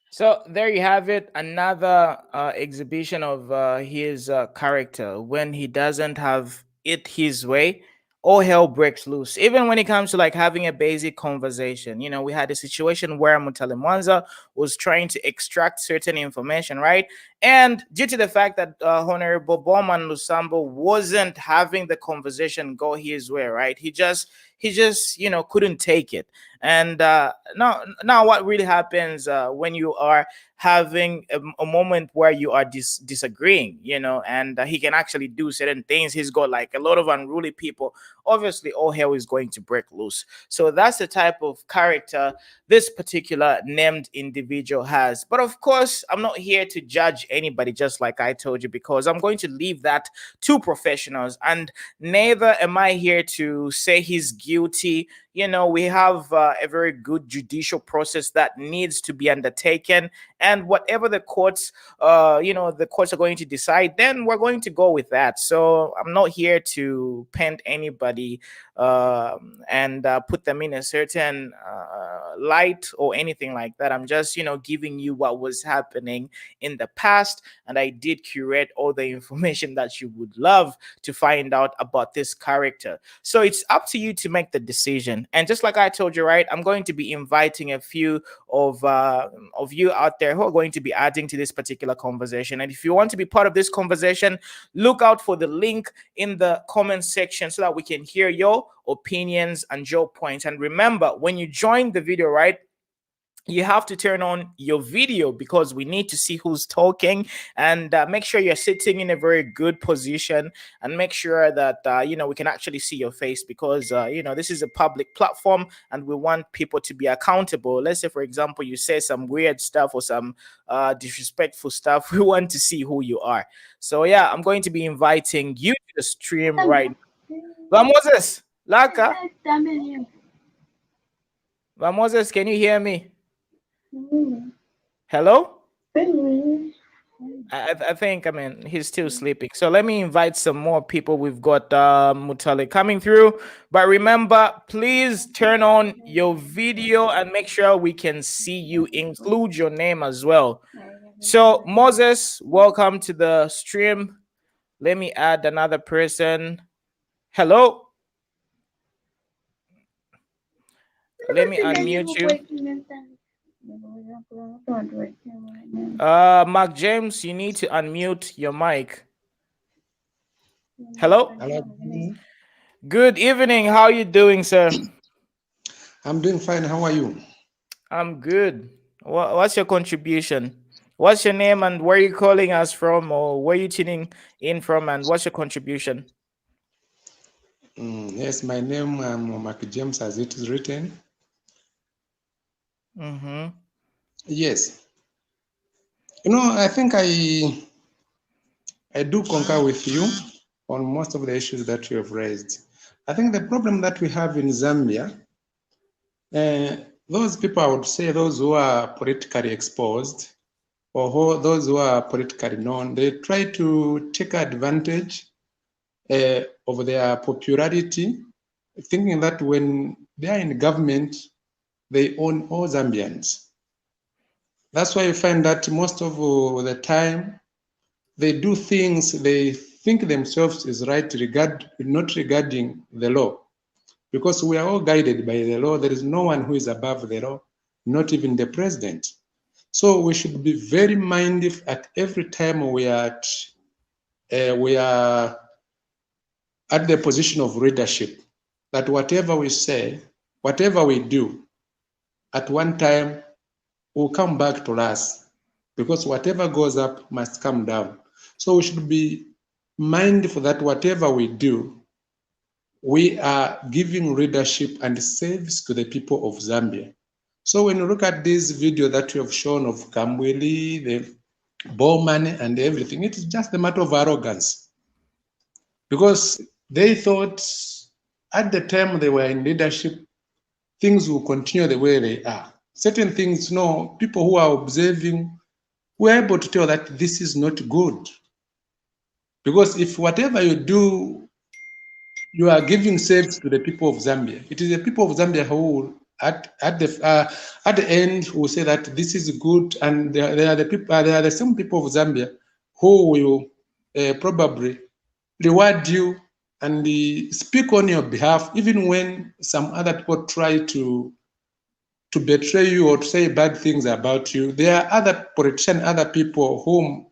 So there you have it, another exhibition of his character. When he doesn't have it his way, all hell breaks loose. Even when it comes to like having a basic conversation. You know, we had a situation where Mutale Mwanza was trying to extract certain information, right? And due to the fact that Honorable Bowman Lusambo wasn't having the conversation go his way, right? He just couldn't take it. And now what really happens when you are having a moment where you are disagreeing, and he can actually do certain things. He's got like a lot of unruly people. Obviously, all hell is going to break loose. So that's the type of character this particular named individual has. But of course, I'm not here to judge anybody, just like I told you, because I'm going to leave that to professionals. And neither am I here to say he's guilty. We have a very good judicial process that needs to be undertaken, and whatever the courts are going to decide, then we're going to go with that. So I'm not here to paint anybody and put them in a certain light or anything like that. I'm just giving you what was happening in the past, and I did curate all the information that you would love to find out about this character. So it's up to you to make the decision. And just like I told you, right, I'm going to be inviting a few of you out there who are going to be adding to this particular conversation. And if you want to be part of this conversation, look out for the link in the comment section so that we can hear your opinions and your points. And remember, when you join the video, right, you have to turn on your video because we need to see who's talking, and make sure you're sitting in a very good position, and make sure that we can actually see your face, because this is a public platform and we want people to be accountable. Let's say, for example, you say some weird stuff or some disrespectful stuff. We want to see who you are. So yeah, I'm going to be inviting you to the stream right now. Moses, Laka. Moses, can you hear me? Hello? I think, he's still sleeping. So let me invite some more people. We've got Mutale coming through. But remember, please turn on your video and make sure we can see you. Include your name as well. So Moses, welcome to the stream. Let me add another person. Hello? Let me unmute you. Mark James, you need to unmute your mic. Hello? Hello. Good evening. How are you doing, sir? I'm doing fine. How are you? I'm good. What's your contribution? What's your name and where are you calling us from, or where are you tuning in from, and what's your contribution? Yes, my name Mark James, as it is written. Yes. I think I do concur with you on most of the issues that you have raised. I think the problem that we have in Zambia, those people, I would say those who are politically exposed or those who are politically known, they try to take advantage of their popularity, thinking that when they are in government, they own all Zambians. That's why you find that most of the time they do things they think themselves is right, not regarding the law. Because we are all guided by the law. There is no one who is above the law, not even the president. So we should be very mindful at every time we are at the position of leadership, that whatever we say, whatever we do, at one time will come back to us, because whatever goes up must come down. So we should be mindful that whatever we do, we are giving leadership and service to the people of Zambia. So when you look at this video that you have shown of Kambwili, the Bowman and everything, it is just a matter of arrogance. Because they thought at the time they were in leadership, things will continue the way they are. Certain things, people who are observing were able to tell that this is not good. Because if whatever you do, you are giving service to the people of Zambia, it is the people of Zambia who at the end will say that this is good, and they are the same people of Zambia who will probably reward you and speak on your behalf, even when some other people try to betray you or to say bad things about you. There are other politicians, other people whom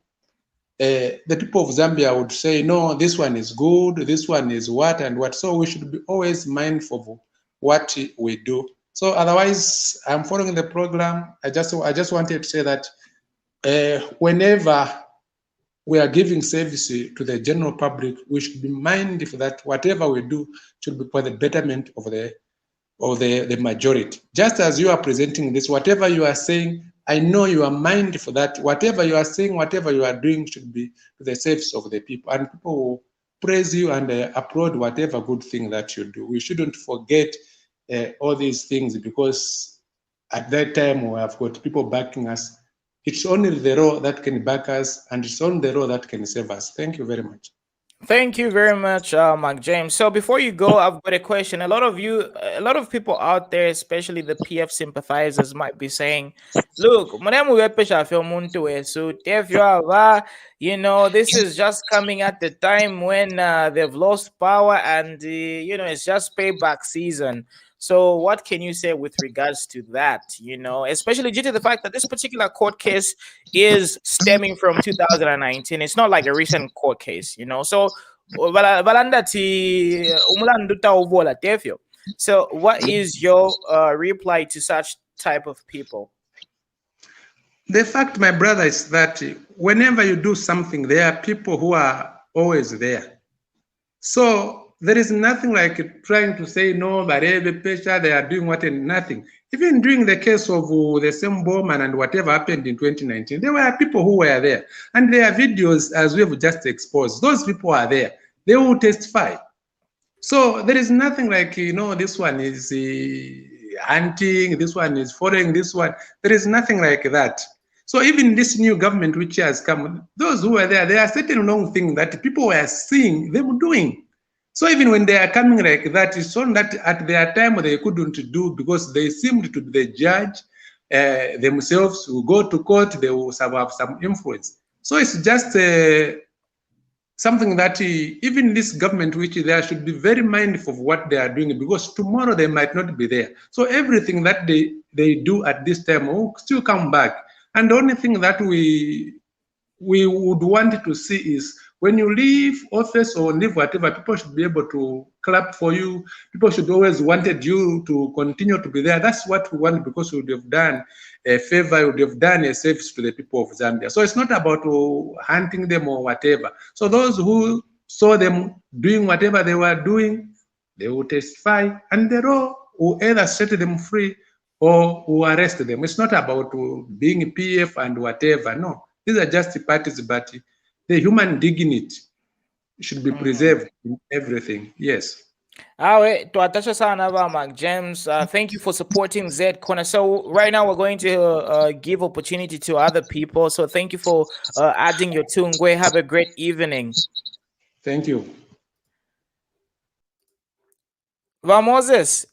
the people of Zambia would say, no, this one is good, this one is what and what. So we should be always mindful of what we do. So otherwise, I'm following the program. I just wanted to say that whenever we are giving service to the general public, we should be mindful that whatever we do should be for the betterment of the majority. Just as you are presenting this, whatever you are saying, I know you are mindful that whatever you are saying, whatever you are doing should be to the service of the people, and people will praise you and applaud whatever good thing that you do. We shouldn't forget all these things, because at that time we have got people backing us. It's only the law that can back us, and it's only the law that can save us. Thank you very much. Thank you very much, Mark James. So before you go, I've got a question. A lot of people out there, especially the PF sympathizers, might be saying, "Look, you know, this is just coming at the time when they've lost power, and you know, it's just payback season." So what can you say with regards to that, you know, especially due to the fact that this particular court case is stemming from 2019? It's not like a recent court case, you know. So so what is your reply to such type of people? The fact, my brother, is that whenever you do something, there are people who are always there. So there is nothing like trying to say, no, but every patient, they are doing what and nothing. Even during the case of the same Bowman and whatever happened in 2019, there were people who were there. And there are videos, as we have just exposed. Those people are there. They will testify. So there is nothing like, you know, this one is hunting, this one is following this one. There is nothing like that. So even this new government which has come, those who were there, there are certain wrong things that people were seeing them doing. So even when they are coming like that, it's on that at their time they couldn't do, because they seemed to be the judge themselves, who go to court, they will have some influence. So it's just something that even this government which there should be very mindful of what they are doing, because tomorrow they might not be there. So everything that they do at this time will still come back. And the only thing that we would want to see is, when you leave office or leave whatever, people should be able to clap for you. People should always wanted you to continue to be there. That's what we want, because we would have done a favor, we would have done a service to the people of Zambia. So it's not about hunting them or whatever. So those who saw them doing whatever they were doing, they will testify, and the law will either set them free or will arrest them. It's not about being PF and whatever. No, these are just parties, but the human dignity should be preserved in everything. Yes. Tuatasha sana Mark James. Thank you for supporting Z Corner. So right now we're going to give opportunity to other people. So thank you for adding your tungwe. Have a great evening. Thank you. Moses.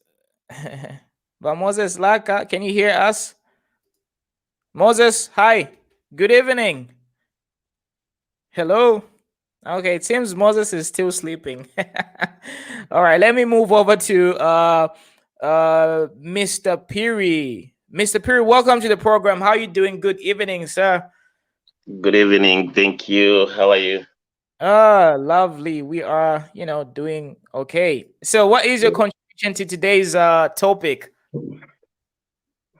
Moses Laka, can you hear us? Moses, hi. Good evening. Hello. Okay, it seems Moses is still sleeping. All right, let me move over to Mr. Piri. Mr. Piri, welcome to the program. How are you doing? Good evening, sir. Good evening. Thank you. How are you? Lovely. We are, you know, doing okay. So what is your contribution to today's topic?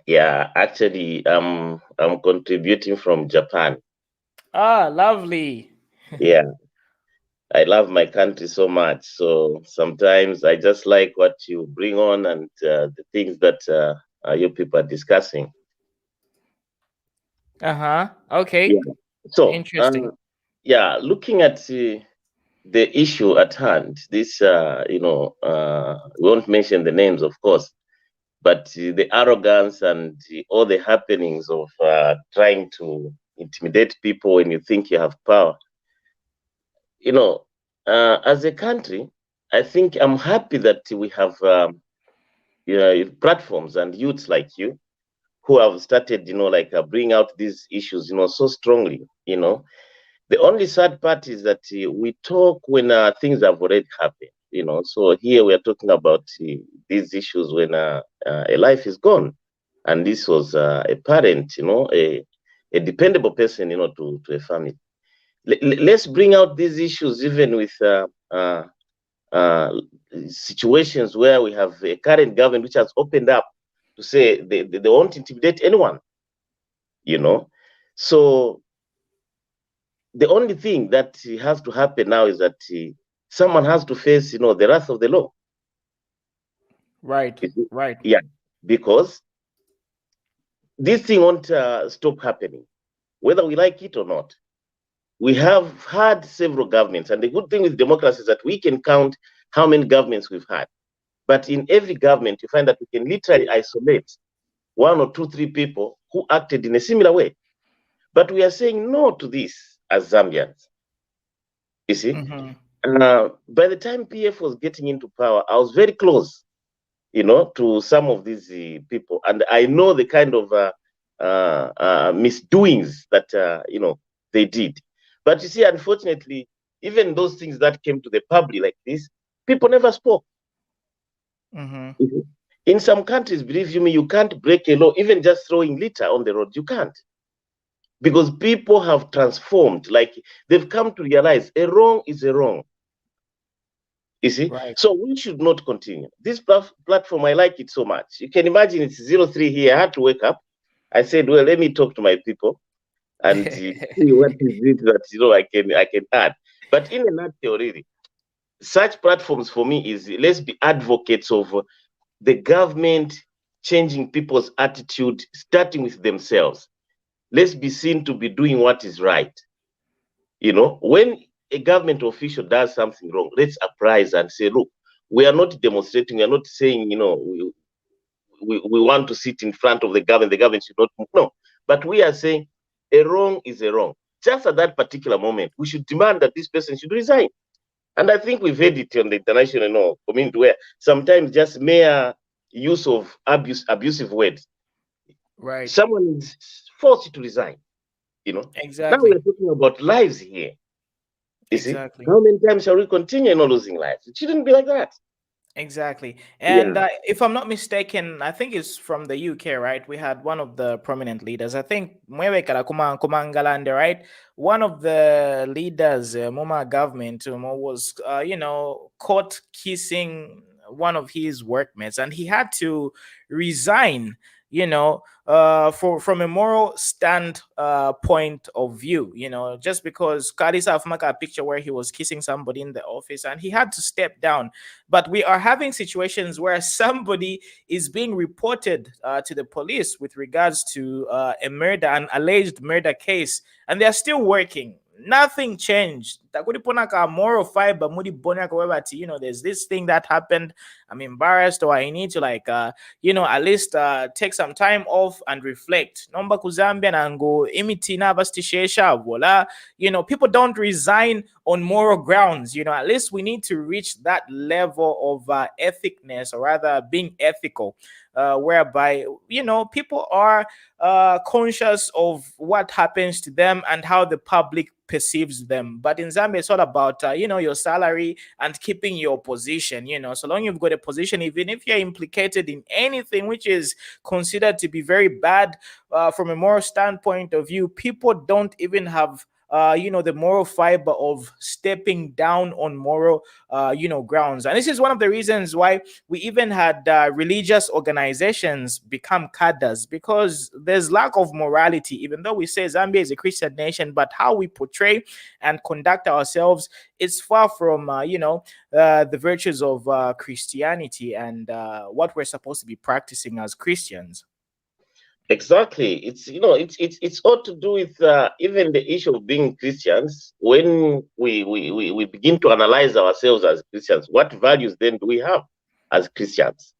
Yeah, actually, I'm contributing from Japan. Lovely. Yeah, I love my country so much. So sometimes I just like what you bring on and the things that you people are discussing. Okay. Yeah. So interesting. Yeah, looking at the issue at hand, this we won't mention the names, of course, but the arrogance and all the happenings of trying to intimidate people when you think you have power. You know, as a country, I think I'm happy that we have platforms and youths like you who have started, bring out these issues, so strongly. The only sad part is that we talk when things have already happened. So here we are talking about these issues when a life is gone, and this was a parent, a dependable person, to a family. let's bring out these issues even with situations where we have a current government which has opened up to say they won't intimidate anyone, you know. So the only thing that has to happen now is that someone has to face, the wrath of the law. Right, right. Yeah, because this thing won't stop happening, whether we like it or not. We have had several governments, and the good thing with democracy is that we can count how many governments we've had. But in every government, you find that we can literally isolate 1 or 2, 3 people who acted in a similar way. But we are saying no to this as Zambians. You see? By the time PF was getting into power, I was very close, to some of these people. And I know the kind of misdoings that, they did. But you see, unfortunately, even those things that came to the public like this, people never spoke. In some countries, believe you me, you can't break a law, even just throwing litter on the road. You can't. Because people have transformed, like they've come to realize a wrong is a wrong. You see? Right. So we should not continue. This platform, I like it so much. You can imagine it's 03 here. I had to wake up. I said, well, let me talk to my people and see what is it that I can add. But in a nutshell, really, such platforms for me is let's be advocates of the government changing people's attitude, starting with themselves. Let's be seen to be doing what is right. When a government official does something wrong, let's apprise and say, look, we are not demonstrating, we are not saying, we want to sit in front of the government should not move. No, but we are saying a wrong is a wrong. Just at that particular moment, we should demand that this person should resign. And I think we've had it on the international community where sometimes just mere use of abusive words, right? Someone is forced to resign. Exactly. Now we're talking about lives here. Exactly. See? How many times shall we continue not losing lives? It shouldn't be like that. Exactly. And if I'm not mistaken, I think it's from the UK, right? We had one of the prominent leaders. I think Mwewe Kumangalande, right? One of the leaders, Muma government, was, caught kissing one of his workmates, and he had to resign. From a moral stand point of view, just because Kadisa Afmaka a picture where he was kissing somebody in the office and he had to step down. But we are having situations where somebody is being reported to the police with regards to an alleged murder case, and they're still working. Nothing changed. Moral fiber, there's this thing that happened. I'm embarrassed, or I need to at least take some time off and reflect. Nomba kuzambia nango imitina bastishesha vola. People don't resign on moral grounds. At least we need to reach that level of ethicness, or rather being ethical, whereby people are conscious of what happens to them and how the public perceives them. But in Zambia, it's all about your salary and keeping your position. So long you've got a position, even if you're implicated in anything which is considered to be very bad from a moral standpoint of view, people don't even have the moral fiber of stepping down on moral grounds. And this is one of the reasons why we even had religious organizations become cadres, because there's lack of morality. Even though we say Zambia is a Christian nation, but how we portray and conduct ourselves is far from the virtues of Christianity and what we're supposed to be practicing as Christians. Exactly. It's all to do with even the issue of being Christians. When we begin to analyze ourselves as Christians, what values then do we have as Christians?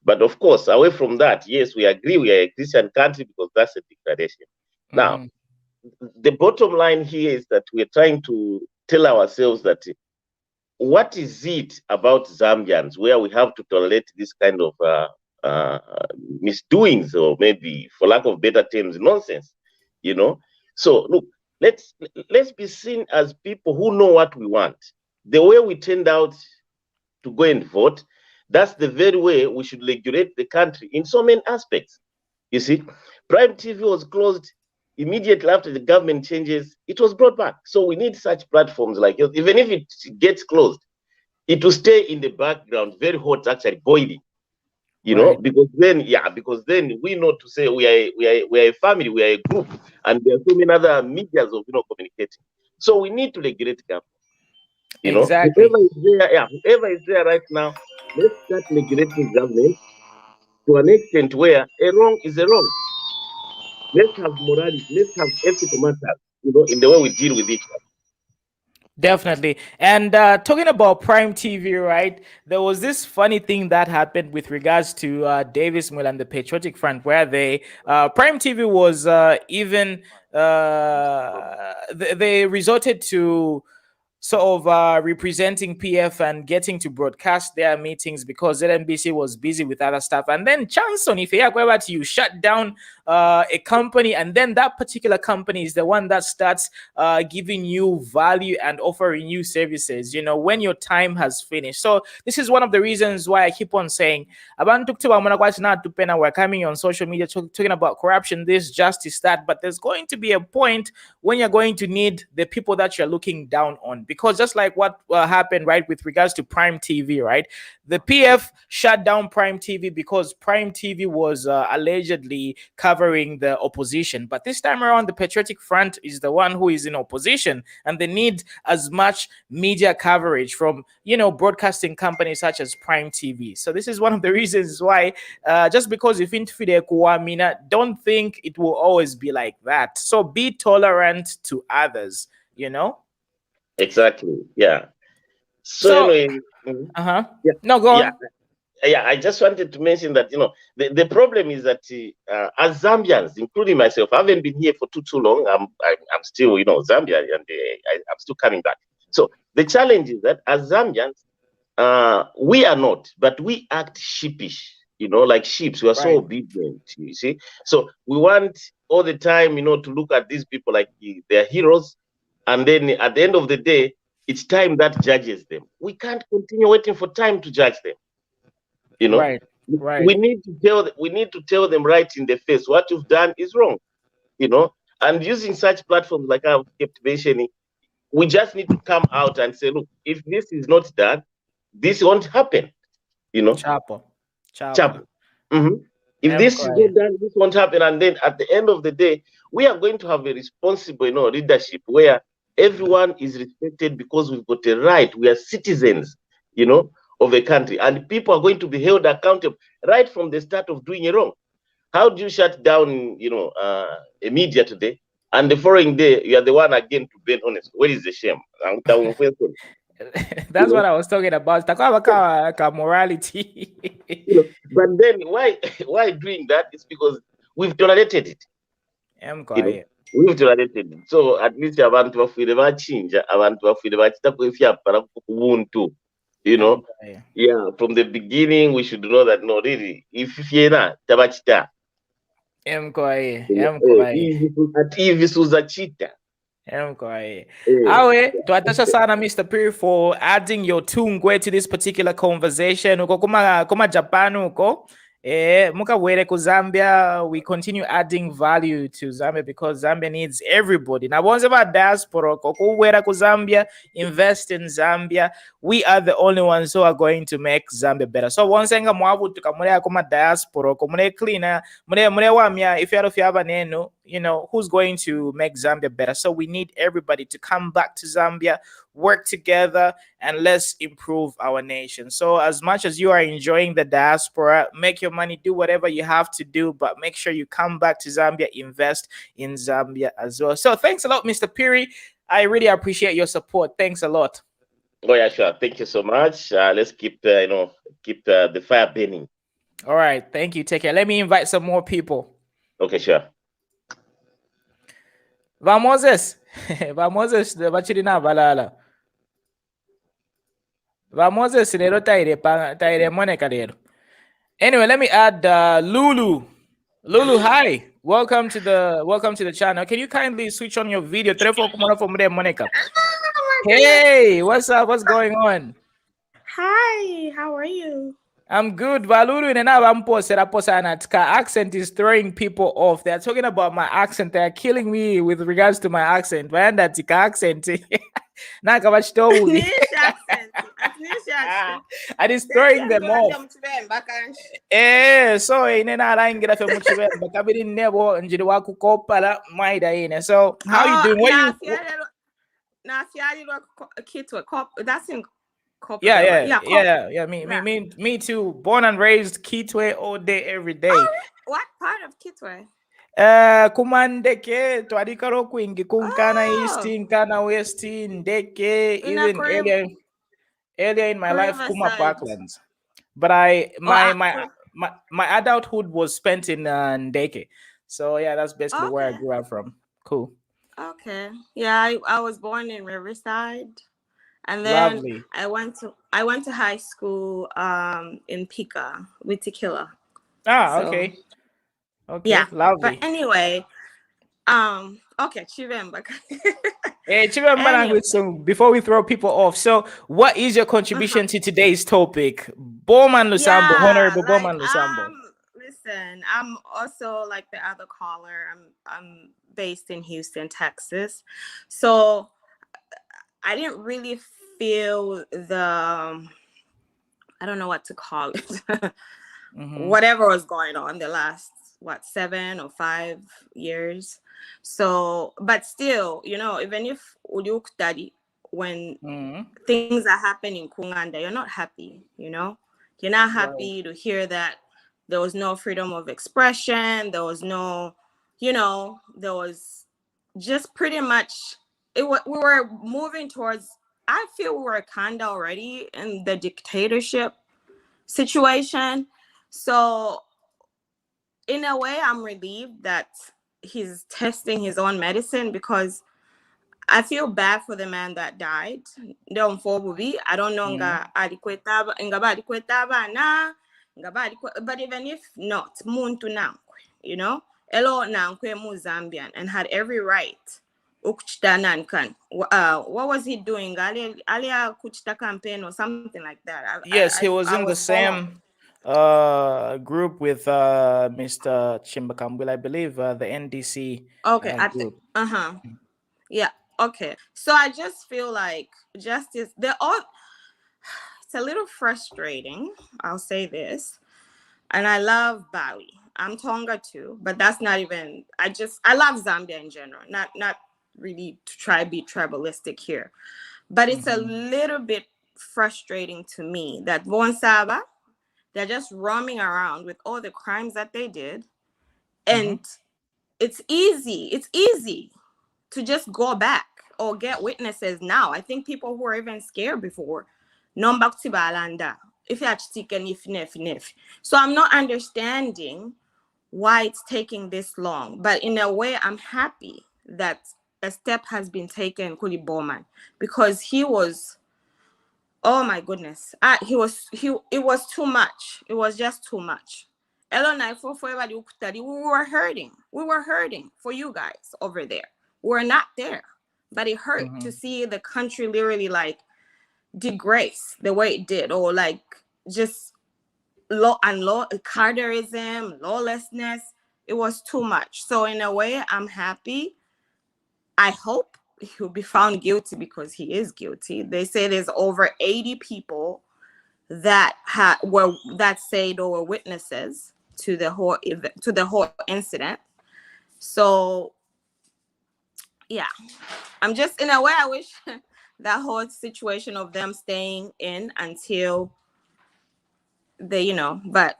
But of course, away from that, yes, we agree we are a Christian country because that's a declaration. Now, the bottom line here is that we're trying to tell ourselves that what is it about Zambians where we have to tolerate this kind of misdoings, or maybe, for lack of better terms, nonsense. So look, let's be seen as people who know what we want. The way we turned out to go and vote, that's the very way we should regulate the country in so many aspects. You see, Prime TV was closed immediately after the government changes, it was brought back. So we need such platforms like yours. Even if it gets closed, it will stay in the background, very hot, actually boiling. You know, because then we know to say we are a family, we are a group, and there are so many other medias of communicating. So we need to regulate government. You know, whoever is there right now, let's start regulating government to an extent where a wrong is a wrong. Let's have morality, let's have ethical matters, in the way we deal with each other. Definitely. And talking about Prime TV, right? There was this funny thing that happened with regards to Davis Mill and the Patriotic Front, where Prime TV was they resorted to sort of representing PF and getting to broadcast their meetings because ZNBC was busy with other stuff. And then Chanson, if you shut down a company, and then that particular company is the one that starts giving you value and offering you services, when your time has finished. So this is one of the reasons why I keep on saying, we're coming on social media talking about corruption, this, justice, that, but there's going to be a point when you're going to need the people that you're looking down on. Because just like what happened, right, with regards to Prime TV, right? The PF shut down Prime TV because Prime TV was allegedly covering the opposition. But this time around, the Patriotic Front is the one who is in opposition, and they need as much media coverage from, broadcasting companies such as Prime TV. So this is one of the reasons why, just because you think don't think it will always be like that. So be tolerant to others, Exactly. Yeah. So anyway, no, go on. Yeah, I just wanted to mention that the problem is that as Zambians, including myself, I haven't been here for too long. I'm still Zambia, and I'm still coming back. So the challenge is that as Zambians, we are not, but we act sheepish. Like sheep. We are so obedient. You see, so we want all the time, to look at these people like they're heroes. And then at the end of the day, it's time that judges them. We can't continue waiting for time to judge them. Right. We need to tell them right in the face, what you've done is wrong. And using such platforms like I've kept mentioning, we just need to come out and say, look, if this is not done, this won't happen. Chapo. If this is not done, this won't happen. And then at the end of the day, we are going to have a responsible, leadership where everyone is respected because we've got a right. We are citizens, of a country, and people are going to be held accountable right from the start of doing a wrong. How do you shut down, a media today, and the following day you are the one again to be honest? Where is the shame? That's what I was talking about. Morality. But then why doing that? It's because we've tolerated it. We've tolerated it. So at least abantu bafwire bachinja, abantu bafwire bachita kwefyapara kubuntu. Yeah, from the beginning we should know that no, really, if fiena tabachita. Awe, tuatasha sana Mr. Piri for adding your tungwe to this particular conversation. Uko kuma Japan uko. Muka were ku Zambia, we continue adding value to Zambia because Zambia needs everybody. Now, once about diaspora, ku were ku Zambia, invest in Zambia. We are the only ones who are going to make Zambia better. So once nga mwabu tukamulea kuma diaspora, kumule cleaner, mule wamia, if you have an eno, who's going to make Zambia better. So we need everybody to come back to Zambia, work together, and let's improve our nation. So as much as you are enjoying the diaspora, make your money, do whatever you have to do, but make sure you come back to Zambia, invest in Zambia as well. So thanks a lot, Mr. Piri. I really appreciate your support. Thanks a lot. Oh yeah, sure. Thank you so much. Let's keep the fire burning. All right. Thank you. Take care. Let me invite some more people. Okay, sure. Vamoses bachirina balala. Vamoses lero taire moneka lero. Anyway, let me add Lulu. Lulu, hi. Welcome to the channel. Can you kindly switch on your video? Hey, what's up? What's going on? Hi, how are you? I'm good. Valuru and accent is throwing people off. They're talking about my accent. They're killing me with regards to my accent. Vanda tika accent. Nakabachitobubi. And it's throwing them off. So inena arangira fe muchibemba kabiri nebo njiri wakukopala maida ine. So how you doing? What you That's in Yeah. Me too. Born and raised Kitwe all day, every day. What part of Kitwe? Kumandeke twadikaro kwingi kunkana east nkana west ndeke even earlier in my life Kuma Parklands. But my adulthood was spent in Ndeke. So yeah, that's basically where I grew up from. Cool. Okay. Yeah, I was born in Riverside. And then Lovely. I went to high school in Pika with Tequila. Okay. Yeah. Lovely. But anyway, okay, Chivemba. Hey, Chivemba, so before we throw people off, so what is your contribution to today's topic? Bowman Lusambo, Honorable Bowman Lusambo. Listen, I'm also like the other caller. I'm based in Houston, Texas. So I didn't really feel I don't know what to call it. Whatever was going on the last 7 or 5 years. So, but still, even if when things are happening in Kunganda, you're not happy, you're not happy to hear that there was no freedom of expression. There was no, there was just pretty much we were moving towards, I feel we were kind of already in the dictatorship situation. So in a way, I'm relieved that he's testing his own medicine, because I feel bad for the man that died. I don't know but even if not, muntu nankwe, elo nankwe mu Zambian and had every right. What was he doing? Alia Kuchita campaign or something like that. Yes, he was in the same group with Mr. Chishimba Kambwili, I believe, the NDC group. Yeah. Okay. So I just feel like justice. It's a little frustrating. I'll say this, and I love Bali. I'm Tonga too, but that's not even. I love Zambia in general. Not really to try to be tribalistic here, but it's a little bit frustrating to me that Bonsaba, they're just roaming around with all the crimes that they did, and it's easy to just go back or get witnesses now. I think people who were even scared before, if you so I'm not understanding why it's taking this long. But in a way, I'm happy that a step has been taken, Kuli Bowman, because he was, oh my goodness, it was too much. It was just too much. For everybody, we were hurting. We were hurting for you guys over there. We're not there, but it hurt to see the country literally like degrace the way it did, or like just carterism, lawlessness. It was too much. So in a way, I'm happy. I hope he'll be found guilty, because he is guilty. They say there's over 80 people that say they were witnesses to the whole incident. So yeah, I'm just, in a way, I wish that whole situation of them staying in until they, but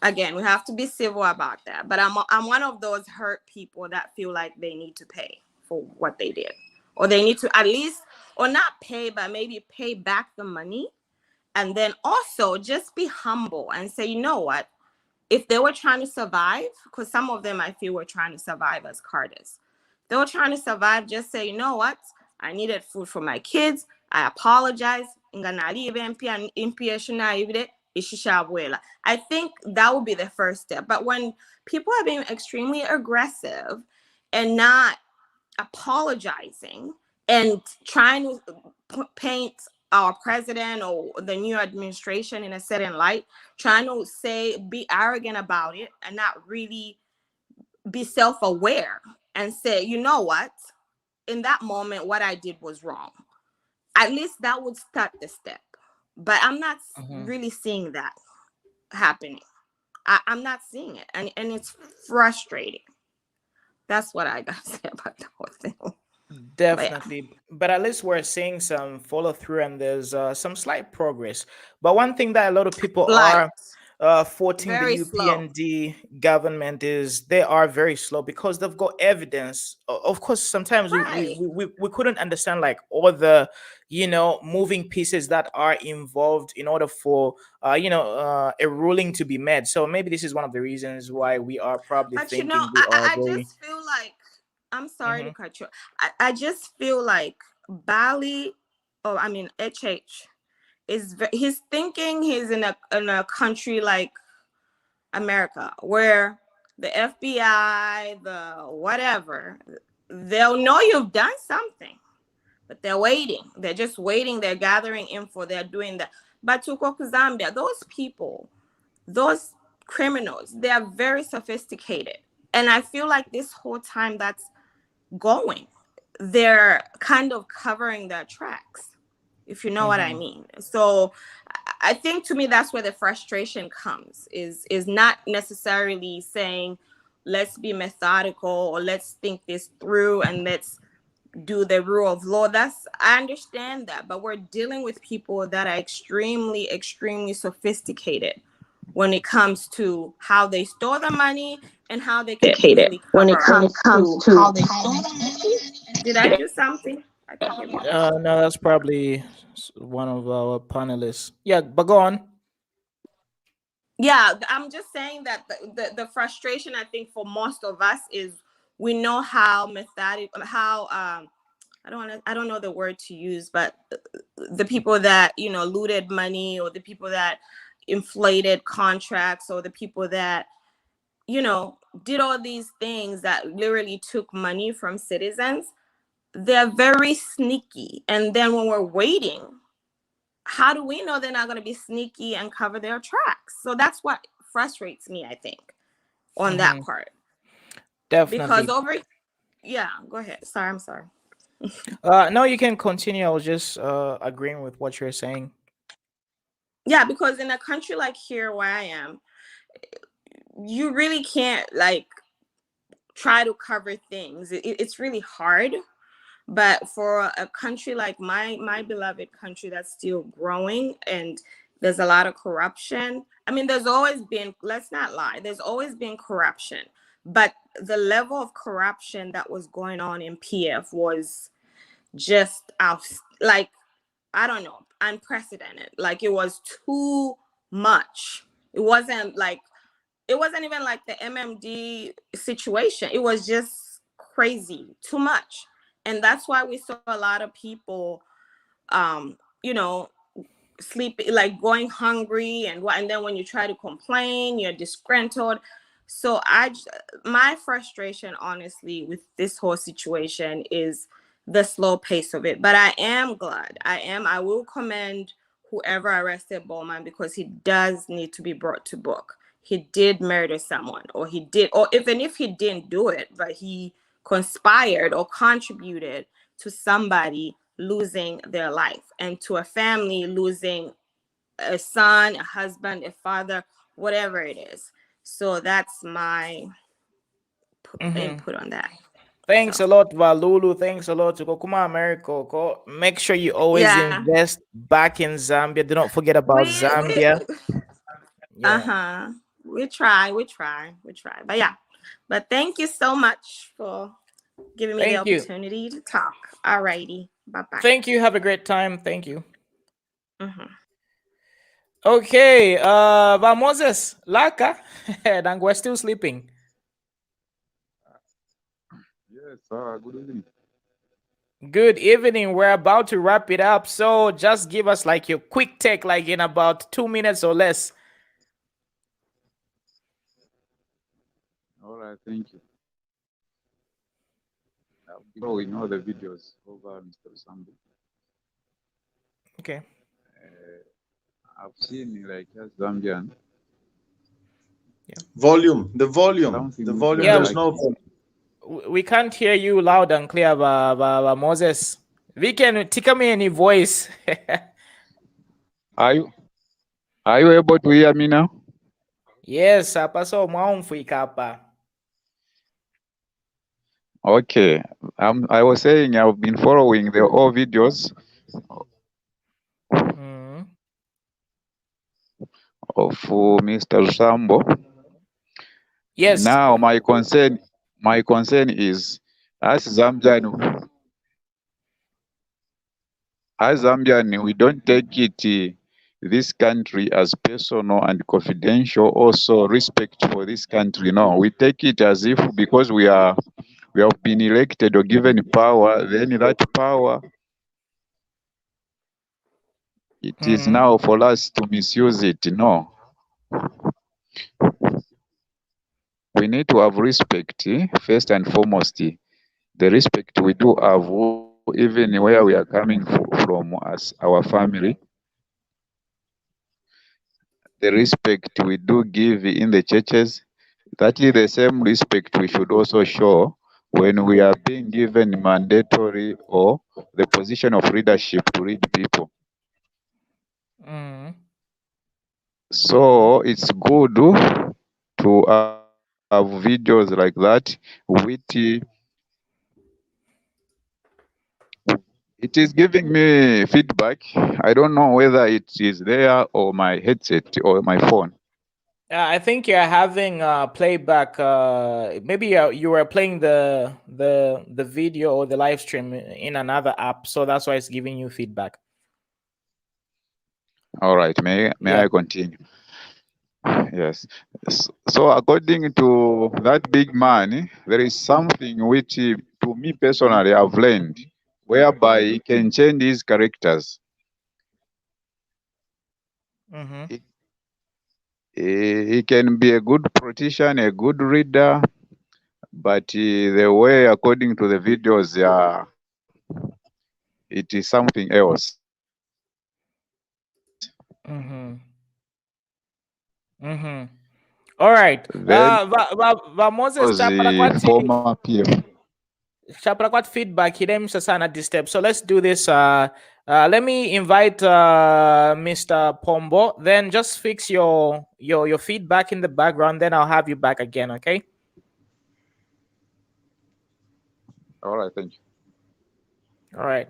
again, we have to be civil about that. But I'm one of those hurt people that feel like they need to pay for what they did, or they need to at least, or not pay, but maybe pay back the money, and then also just be humble and say, you know what, if they were trying to survive, because some of them I feel were trying to survive as carters. They were trying to survive, just say, you know what, I needed food for my kids. I apologize. I think that would be the first step. But when people are being extremely aggressive and not apologizing and trying to paint our president or the new administration in a certain light, trying to be arrogant about it and not really be self-aware and say, you know what, in that moment, what I did was wrong. At least that would start the step. But I'm not really seeing that happening. I'm not seeing it. And it's frustrating. That's what I got to say about the whole thing. Definitely, but at least we're seeing some follow through, and there's some slight progress. But one thing that a lot of people are faulting the Very slow. UPND government is they are very slow because they've got evidence. Of course, sometimes we couldn't understand like all the moving pieces that are involved in order for a ruling to be made. So maybe this is one of the reasons why we are probably But thinking we are I very. just feel like, I'm sorry to cut you. I just feel like Bali, HH, he's thinking he's in a country like America where the FBI, the whatever, they'll know you've done something, but they're waiting. They're just waiting. They're gathering info. They're doing that. But to go to Zambia, those people, those criminals, they are very sophisticated. And I feel like this whole time that's going, they're kind of covering their tracks, if you know what I mean. So I think to me that's where the frustration comes, is not necessarily saying let's be methodical or let's think this through and let's do the rule of law. I understand that, but we're dealing with people that are extremely sophisticated when it comes to how they store the money and how they can easily when it cover. comes to how they store the money. Did I do something? I can hear me. No, that's probably one of our panelists. Yeah, but go on. Yeah, I'm just saying that the frustration I think for most of us is we know how methodical, how I don't know the word to use, but the people that looted money, or the people that inflated contracts, or the people that did all these things that literally took money from citizens, they're very sneaky. And then when we're waiting, how do we know they're not going to be sneaky and cover their tracks? So that's what frustrates me, I think, on that part. Definitely. Because go ahead. I'm sorry. No, you can continue. I was just agreeing with what you're saying. Yeah, because in a country like here where I am, you really can't try to cover things. It's really hard. But for a country like my beloved country that's still growing and there's a lot of corruption. I mean, there's always been, let's not lie, there's always been corruption. But the level of corruption that was going on in PF was just I don't know, unprecedented. Like, it was too much. It wasn't even like the MMD situation. It was just crazy, too much. And that's why we saw a lot of people, sleep, going hungry, and then when you try to complain, you're disgruntled. So my frustration, honestly, with this whole situation is the slow pace of it. But I am glad. I will commend whoever arrested Bowman, because he does need to be brought to book. He did murder someone, or even if he didn't do it, but he conspired or contributed to somebody losing their life, and to a family losing a son, a husband, a father, whatever it is. So that's my input on that. Thanks a lot, Valulu. Thanks a lot to Kokuma America. Make sure you always invest back in Zambia. Do not forget about Zambia. We try. But yeah. But thank you so much for giving me the opportunity to talk. Alrighty. Bye-bye. Thank you. Have a great time. Thank you. Okay. Moses, Laka. And we're still sleeping. Yes, good evening. Good evening. We're about to wrap it up. So just give us your quick take, in about 2 minutes or less. All right, thank you. We know the videos of Mr. Lusambo. Okay. I've seen like as Zambian. Volume, the volume, Yeah, there's no volume. we can't hear you loud and clear, Moses. We can take me any voice. Are you able to hear me now? Yes, paso mwaumfika hapa. Okay. I was saying I've been following the all videos of Mr. Lusambo. Yes. Now my concern is as Zambian, we don't take it this country as personal and confidential. Also respect for this country. No, we take it as if because we have been elected or given power, then that power it is now for us to misuse it. No. We need to have respect, first and foremost. The respect we do have, even where we are coming from as our family. The respect we do give in the churches, that is the same respect we should also show when we are being given mandatory or the position of leadership to lead people. So it's good to have videos like that with it is giving me feedback. I don't know whether it is there or my headset or my phone. I think you're having playback. Maybe you were playing the video or the live stream in another app, so that's why it's giving you feedback. All right, may I continue? Yes. So according to that big man, there is something which, to me personally, I've learned, whereby he can change his characters. He can be a good politician, a good reader, but the way, according to the videos, it is something else. All right. Then Moses former PF. Chaprakwat feedback hidemsha sana this step. So let's do this. Let me invite Mr. Pombo. Then just fix your feedback in the background. Then I'll have you back again. Okay. All right. Thank you. All right.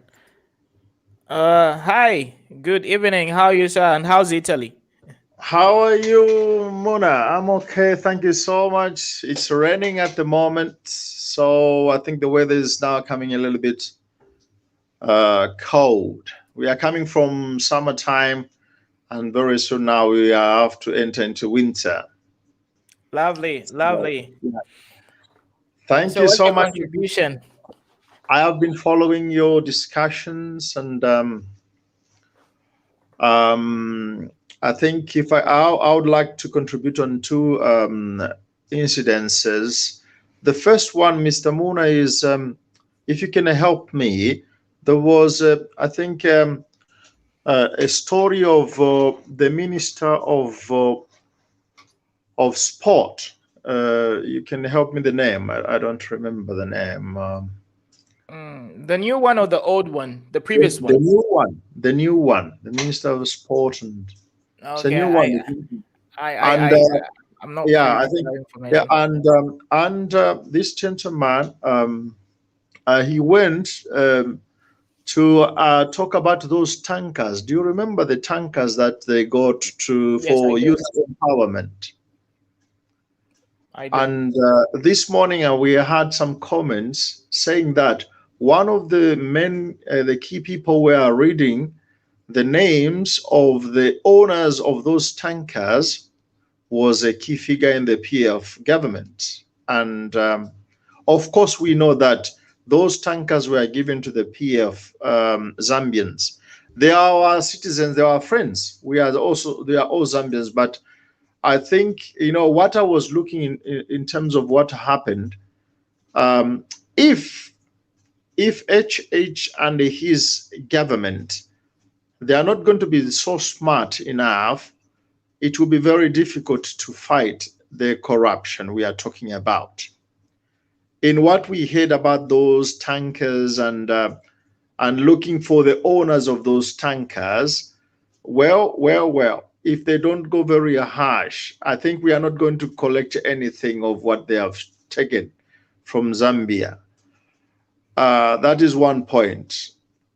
Hi. Good evening. How are you, sir? And how's Italy? How are you, Mona? I'm okay. Thank you so much. It's raining at the moment, so I think the weather is now coming a little bit cold. We are coming from summertime, and very soon now we have to enter into winter. Lovely. Thank So you what's so your much. contribution? I have been following your discussions, and I think if I would like to contribute on two incidences. The first one, Mr. Muna, is if you can help me. There was, I think, a story of the Minister of Sport. You can help me the name. I don't remember the name. The new one or the old one? The previous one? The new one. The new one. The Minister of Sport and it's a new one. I'm not. Yeah, I think. Yeah, and this gentleman, he went to talk about those tankers. Do you remember the tankers that they got for youth empowerment? I do. And this morning we had some comments saying that one of the men, the key people were reading the names of the owners of those tankers was a key figure in the PF government. And of course, we know that those tankers were given to the PF Zambians. They are our citizens, they are our friends. They are all Zambians. But I think, what I was looking in terms of what happened, if HH and his government they are not going to be so smart enough, it will be very difficult to fight the corruption we are talking about. In what we heard about those tankers and looking for the owners of those tankers, well, if they don't go very harsh, I think we are not going to collect anything of what they have taken from Zambia. That is one point.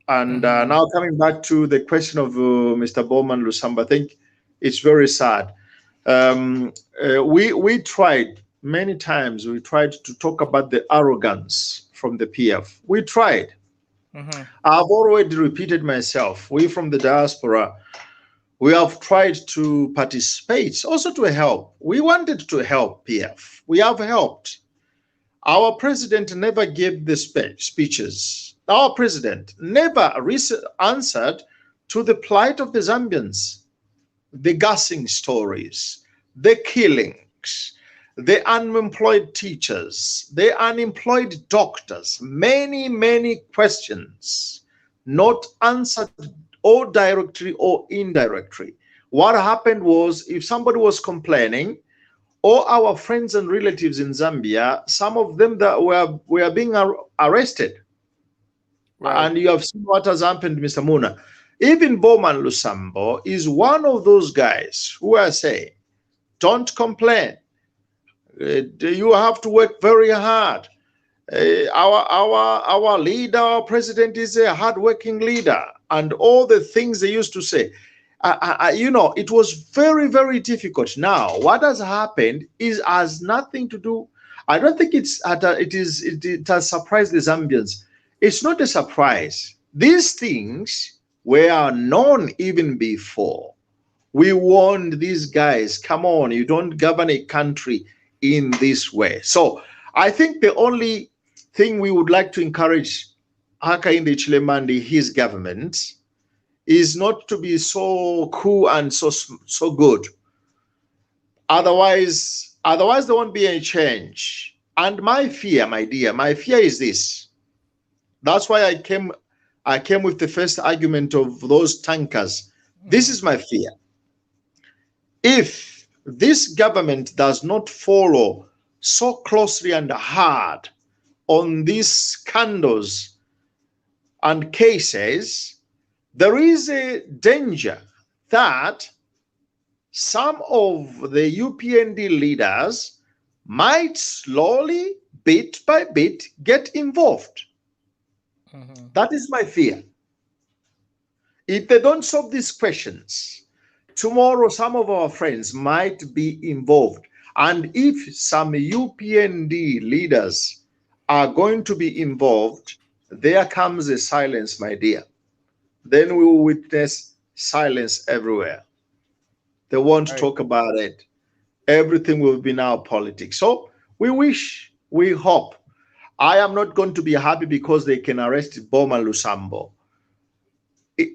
And now coming back to the question of Mr. Bowman Lusambo, I think it's very sad. We tried many times, we tried to talk about the arrogance from the PF. We tried. I've already repeated myself. We from the diaspora, we have tried to participate, also to help. We wanted to help PF. We have helped. Our president never gave the speeches. Our president never answered to the plight of the Zambians, the gassing stories, the killings, the unemployed teachers, the unemployed doctors, many questions not answered or directly or indirectly. What happened was, if somebody was complaining, all our friends and relatives in Zambia, some of them that were being arrested. Right. And you have seen what has happened, Mr. Muna. Even Bowman Lusambo is one of those guys who are saying, don't complain. You have to work very hard. Our leader, our president is a hardworking leader, and all the things they used to say. It was very difficult. Now, what has happened has nothing to do. I don't think it has surprised the Zambians. It's not a surprise. These things were known even before. We warned these guys, come on, you don't govern a country in this way. So I think the only thing we would like to encourage Hakainde Chilemandi, his government, is not to be so cool and so good. Otherwise there won't be any change. And my fear, my dear, my fear is this. That's why I came with the first argument of those tankers. This is my fear. If this government does not follow so closely and hard on these scandals and cases, there is a danger that some of the UPND leaders might slowly, bit by bit, get involved. That is my fear. If they don't solve these questions, tomorrow some of our friends might be involved. And if some UPND leaders are going to be involved, there comes a silence, my dear. Then we will witness silence everywhere. They won't talk about it. Everything will be now politics. So we wish, we hope. I am not going to be happy because they can arrest Bowman Lusambo.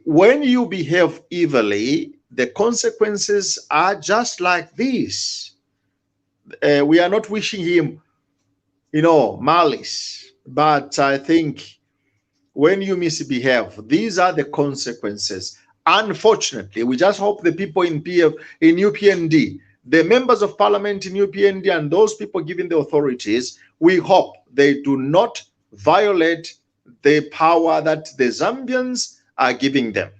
When you behave evilly, the consequences are just like this. We are not wishing him, malice. But I think when you misbehave, these are the consequences. Unfortunately, we just hope the people in UPND, the members of parliament in UPND, and those people giving the authorities, we hope they do not violate the power that the Zambians are giving them.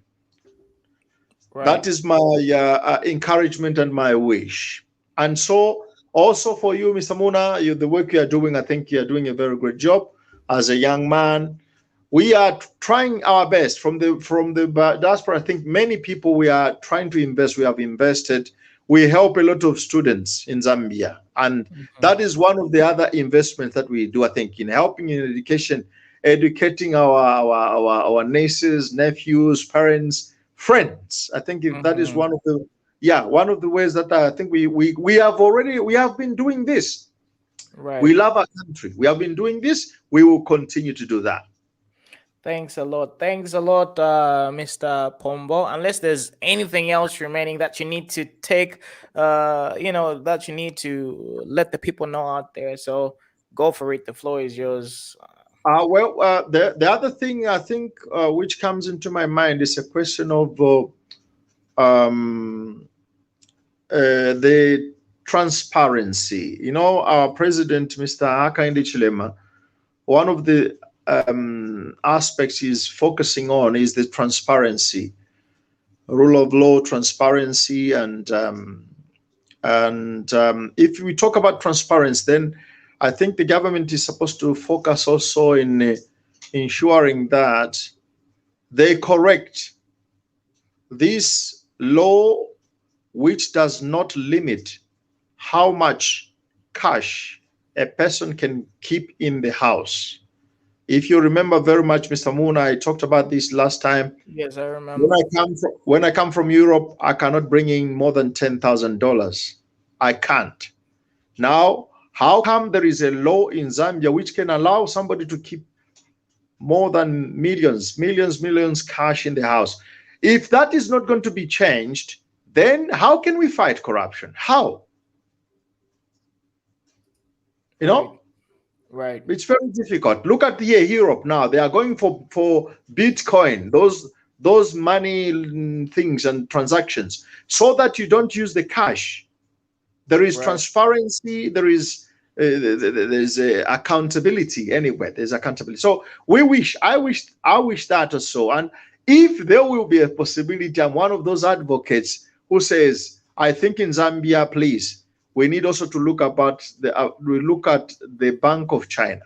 Right. That is my encouragement and my wish. And so also for you, Mr. Muna, the work you are doing, I think you are doing a very great job as a young man. We are trying our best from the diaspora. I think many people, we are trying to invest. We have invested. We help a lot of students in Zambia. And that is one of the other investments that we do, I think, in helping in education, educating our nieces, nephews, parents, friends. I think that is one of the ways that I think we have been doing this. Right. We love our country. We have been doing this. We will continue to do that. Thanks a lot. Thanks a lot, Mr. Pombo. Unless there's anything else remaining that you need to take, that you need to let the people know out there. So go for it. The floor is yours. The other thing I think which comes into my mind is a question of the transparency. You know, our president, Mr. Hakainde Chilema, one of the aspects he's focusing on is the transparency, rule of law, transparency, and if we talk about transparency, then I think the government is supposed to focus also in ensuring that they correct this law, which does not limit how much cash a person can keep in the house. If you remember very much, Mr. Moon, I talked about this last time. Yes, I remember. When I come from Europe, I cannot bring in more than $10,000. I can't. Now, how come there is a law in Zambia which can allow somebody to keep more than millions cash in the house? If that is not going to be changed, then how can we fight corruption? How? You know? Right. It's very difficult. Look at Europe now. They are going for Bitcoin, those money things and transactions, so that you don't use the cash. There is transparency. There is there's accountability anywhere. There's accountability. So I wish that also. And if there will be a possibility, I'm one of those advocates who says, I think in Zambia, please, we need also to look at the Bank of China.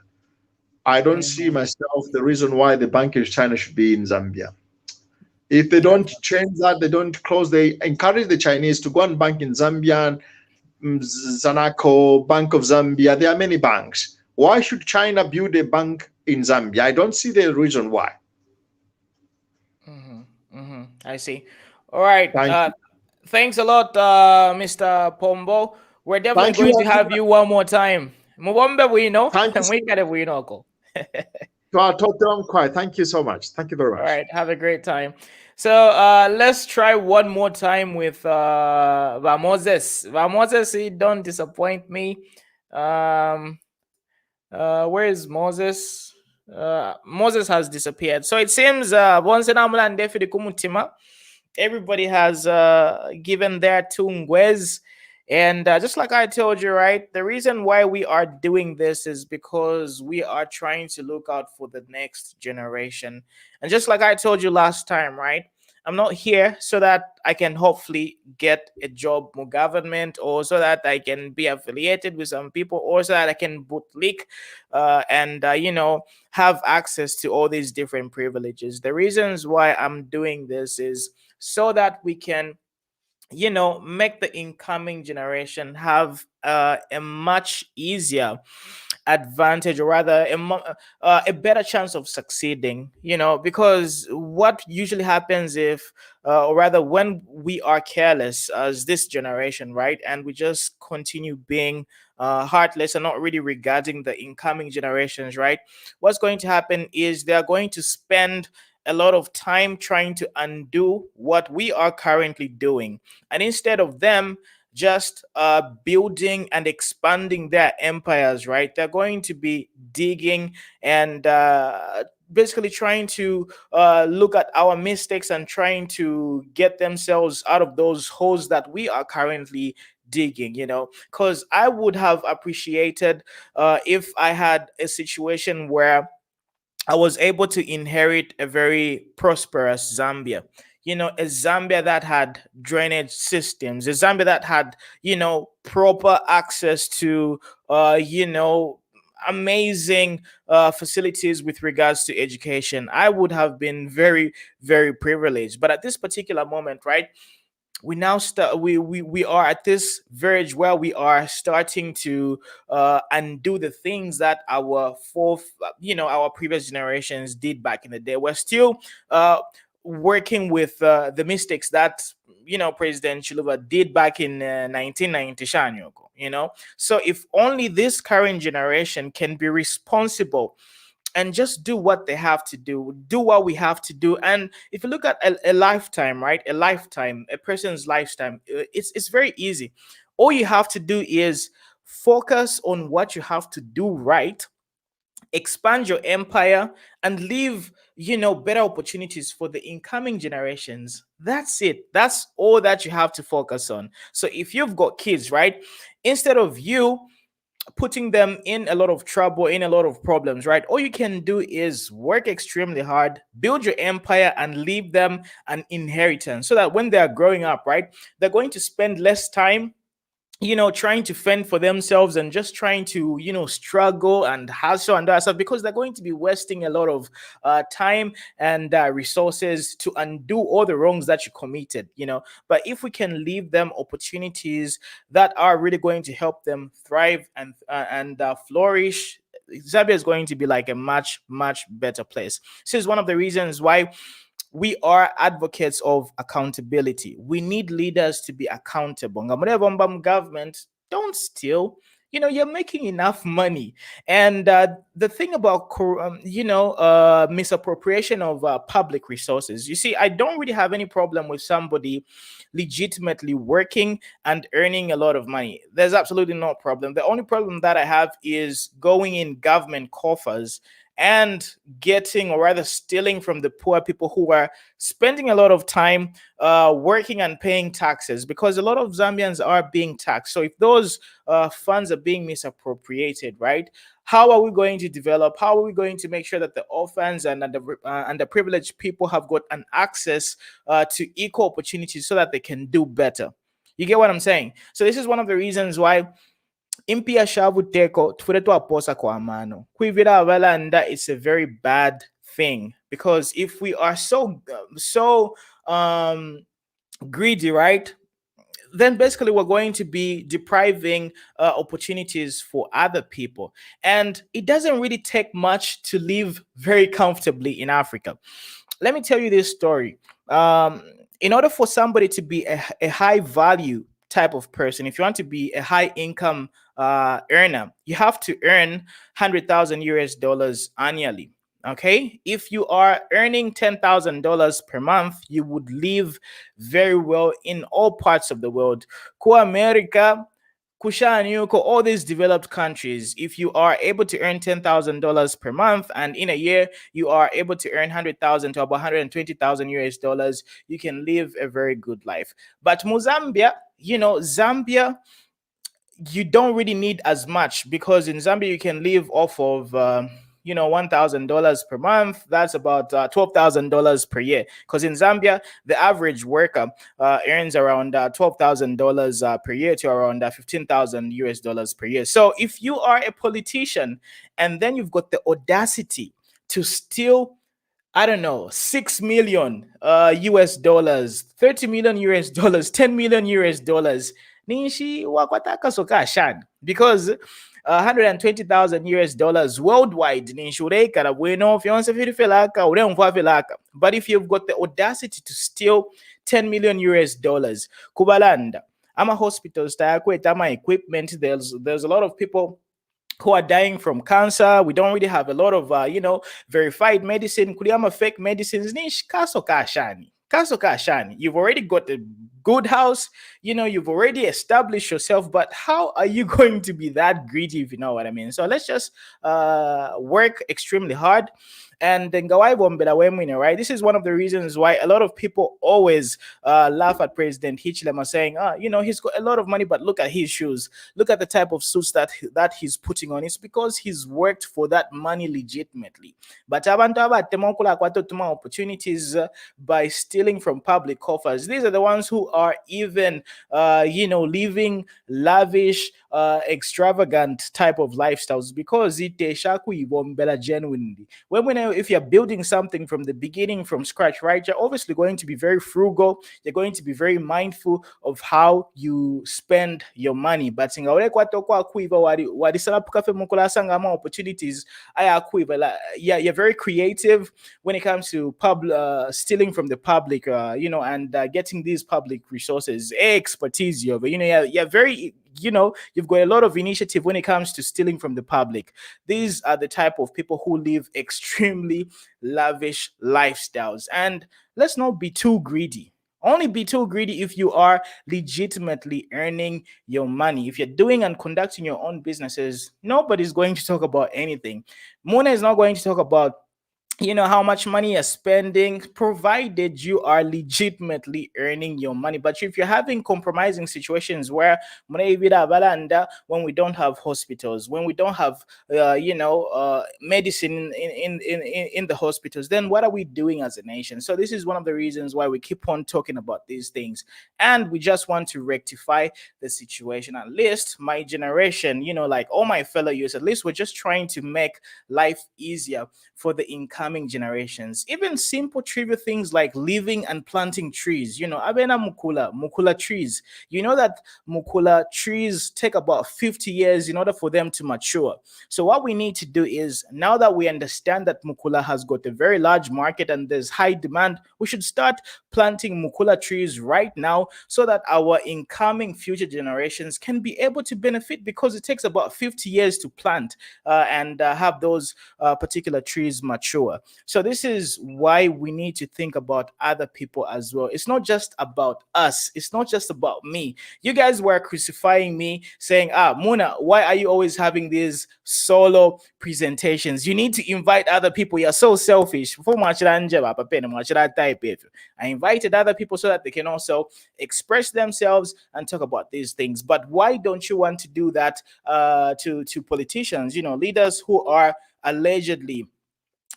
I don't see myself the reason why the Bank of China should be in Zambia. If they don't change that, they don't close, they encourage the Chinese to go and bank in Zambia, Zanaco, Bank of Zambia. There are many banks. Why should China build a bank in Zambia? I don't see the reason why. I see. All right. Thanks a lot, Mr. Pombo. We're definitely going to have you one more time. Mubombe wino. Thank you so much. Thank you very much. All right. Have a great time. So let's try one more time with Vamoses. Vamoses, don't disappoint me. Where is Moses? Moses has disappeared. So it seems everybody has given their tungwes. And just like I told you, right, the reason why we are doing this is because we are trying to look out for the next generation. And just like I told you last time, right, I'm not here so that I can hopefully get a job more government, or so that I can be affiliated with some people, or so that I can bootlick and have access to all these different privileges. The reasons why I'm doing this is so that we can make the incoming generation have a much easier advantage, or rather a better chance of succeeding, because what usually happens or rather when we are careless as this generation, right, and we just continue being heartless and not really regarding the incoming generations, right, what's going to happen is they're going to spend a lot of time trying to undo what we are currently doing. And instead of them just building and expanding their empires, right, they're going to be digging and basically trying to look at our mistakes and trying to get themselves out of those holes that we are currently digging, because I would have appreciated if I had a situation where I was able to inherit a very prosperous Zambia. A Zambia that had drainage systems, a Zambia that had, proper access to, amazing facilities with regards to education. I would have been very, very privileged. But at this particular moment, right, we now we are at this verge where we are starting to undo the things that our our previous generations did back in the day. We're still working with the mistakes that President Chiluba did back in 1990 shanyoko. So if only this current generation can be responsible and just do what they have to do what we have to do. And if you look at a lifetime, right, a person's lifetime, it's very easy. All you have to do is focus on what you have to do right, expand your empire, and leave, better opportunities for the incoming generations. That's it. That's all that you have to focus on. So if you've got kids, right, instead of you putting them in a lot of trouble, in a lot of problems, right, all you can do is work extremely hard, build your empire, and leave them an inheritance, so that when they are growing up, right, they're going to spend less time trying to fend for themselves and just trying to, struggle and hustle and that stuff, because they're going to be wasting a lot of time and resources to undo all the wrongs that you committed. But if we can leave them opportunities that are really going to help them thrive and flourish, Zambia is going to be like a much, much better place. This is one of the reasons why we are advocates of accountability. We need leaders to be accountable. Ngamureba government, don't steal. You're making enough money. And the thing about misappropriation of public resources, you see, I don't really have any problem with somebody legitimately working and earning a lot of money. There's absolutely no problem. The only problem that I have is going in government coffers and getting, or rather stealing, from the poor people who are spending a lot of time working and paying taxes, because a lot of Zambians are being taxed. So if those funds are being misappropriated, right, how are we going to develop? How are we going to make sure that the orphans and the privileged people have got an access to equal opportunities so that they can do better? You get what I'm saying? So this is one of the reasons why impia shavuteko tufure twaposa kwa mano kuivira abalanda. It's a very bad thing, because if we are so greedy, right, then basically we're going to be depriving opportunities for other people. And it doesn't really take much to live very comfortably in Africa. Let me tell you this story. In order for somebody to be a high value type of person, if you want to be a high income earner, you have to earn 100,000 US dollars annually. Okay, if you are earning $10,000 per month, you would live very well in all parts of the world. Ku America, Kushanyuko, all these developed countries, if you are able to earn $10,000 per month, and in a year you are able to earn 100,000 to about 120,000 US dollars, you can live a very good life. But Mozambia, Zambia, you don't really need as much, because in Zambia you can live off of $1,000 per month. That's about $12,000 per year, because in Zambia the average worker earns around $12,000 per year to around 15,000 US dollars per year. So if you are a politician and then you've got the audacity to steal, I don't know, 6 million US dollars, 30 million US dollars, 10 million US dollars, Nishi wakwataka soka shan, because 120,000 US dollars worldwide, Ninshureka la bueno, fiance filaka, ureumva filaka. But if you've got the audacity to steal 10 million US dollars, Kubalanda, ama hospitals, ama equipment, there's a lot of people who are dying from cancer. We don't really have a lot of verified medicine. Kuliama fake medicines. Nish kaso kashani. Kaso kashani. You've already got a good house. You've already established yourself. But how are you going to be that greedy, if you know what I mean? So let's just work extremely hard. And then right? This is one of the reasons why a lot of people always laugh at President Hichilema, saying, he's got a lot of money, but look at his shoes. Look at the type of suits that he's putting on. It's because he's worked for that money legitimately. But opportunities by stealing from public coffers. These are the ones who are even, living lavish, extravagant type of lifestyles, because genuinely. If you're building something from the beginning, from scratch, right, you're obviously going to be very frugal. You're going to be very mindful of how you spend your money. But opportunities, you're very creative when it comes to stealing from the public, and getting these public resources, expertise. You're very, you've got a lot of initiative when it comes to stealing from the public. These are the type of people who live extremely lavish lifestyles. And let's not be too greedy. Only be too greedy if you are legitimately earning your money. If you're doing and conducting your own businesses, nobody's going to talk about anything. Mona is not going to talk about how much money you're spending, provided you are legitimately earning your money. But if you're having compromising situations where when we don't have hospitals, when we don't have medicine in the hospitals, then what are we doing as a nation? So this is one of the reasons why we keep on talking about these things, and we just want to rectify the situation. At least my generation, like all my fellow youth, at least we're just trying to make life easier for the incoming generations. Even simple trivial things like living and planting trees. Abena mukula trees. You know that mukula trees take about 50 years in order for them to mature. So what we need to do is, now that we understand that mukula has got a very large market and there's high demand, we should start planting mukula trees right now so that our incoming future generations can be able to benefit, because it takes about 50 years to plant and have those particular trees mature. So this is why we need to think about other people as well. It's not just about us. It's not just about me. You guys were crucifying me, saying, Muna, why are you always having these solo presentations? You need to invite other people. You're so selfish. I invited other people so that they can also express themselves and talk about these things. But why don't you want to do that to politicians, leaders who are allegedly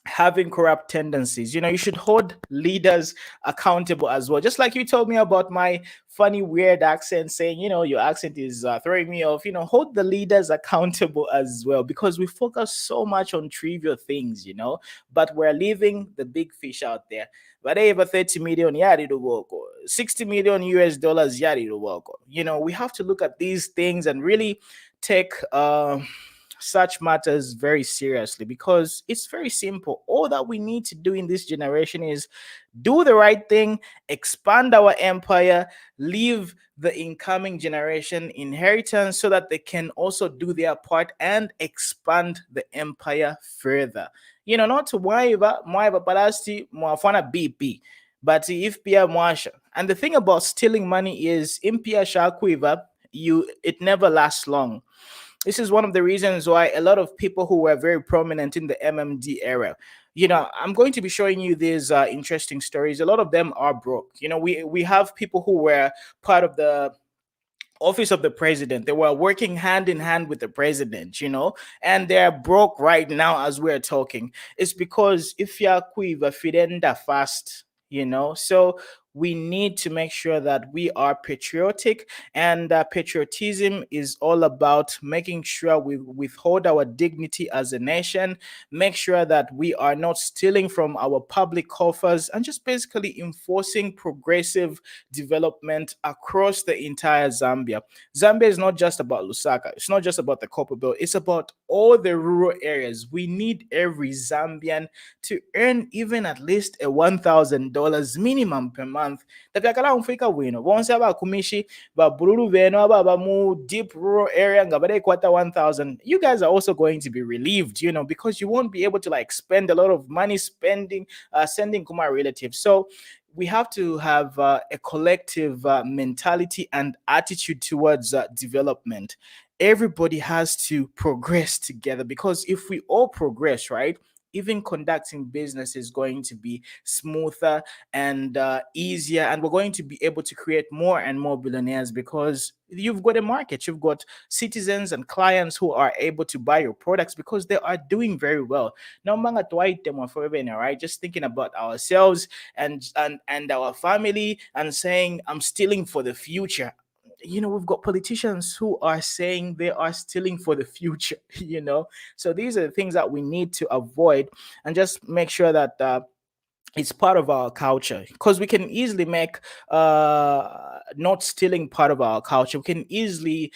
having corrupt tendencies? You should hold leaders accountable as well. Just like you told me about my funny, weird accent, saying, your accent is throwing me off. Hold the leaders accountable as well, because we focus so much on trivial things, but we're leaving the big fish out there. But over 30 million yari to work, 60 million US dollars yari to work. We have to look at these things and really take such matters very seriously, because it's very simple. All that we need to do in this generation is do the right thing, expand our empire, leave the incoming generation inheritance so that they can also do their part and expand the empire further. Not to mwaiva palasti mwafana BP, but if pia mwasha. And the thing about stealing money is, impia shakuiva, it never lasts long. This is one of the reasons why a lot of people who were very prominent in the MMD era, I'm going to be showing you these interesting stories. A lot of them are broke. We have people who were part of the office of the president. They were working hand in hand with the president, and they're broke right now as we're talking. It's because if you're quiva fidenda fast, so we need to make sure that we are patriotic, and patriotism is all about making sure we withhold our dignity as a nation, make sure that we are not stealing from our public coffers, and just basically enforcing progressive development across the entire Zambia. Zambia is not just about Lusaka. It's not just about the copper belt. It's about all the rural areas. We need every Zambian to earn even at least a $1,000 minimum per month. Tapyakala umfika wino bonse abakumishi ba bululu beno aba mu deep rural area ngabare kwata 1,000. You guys are also going to be relieved, because you won't be able to spend a lot of money sending kuma relatives. So we have to have a collective mentality and attitude towards development. Everybody has to progress together, because if we all progress, right, even conducting business is going to be smoother and easier, and we're going to be able to create more and more billionaires, because you've got a market, you've got citizens and clients who are able to buy your products because they are doing very well. Now, right? Just thinking about ourselves and our family and saying, I'm stealing for the future. We've got politicians who are saying they are stealing for the future, So these are the things that we need to avoid, and just make sure that it's part of our culture, because we can easily make not stealing part of our culture. We can easily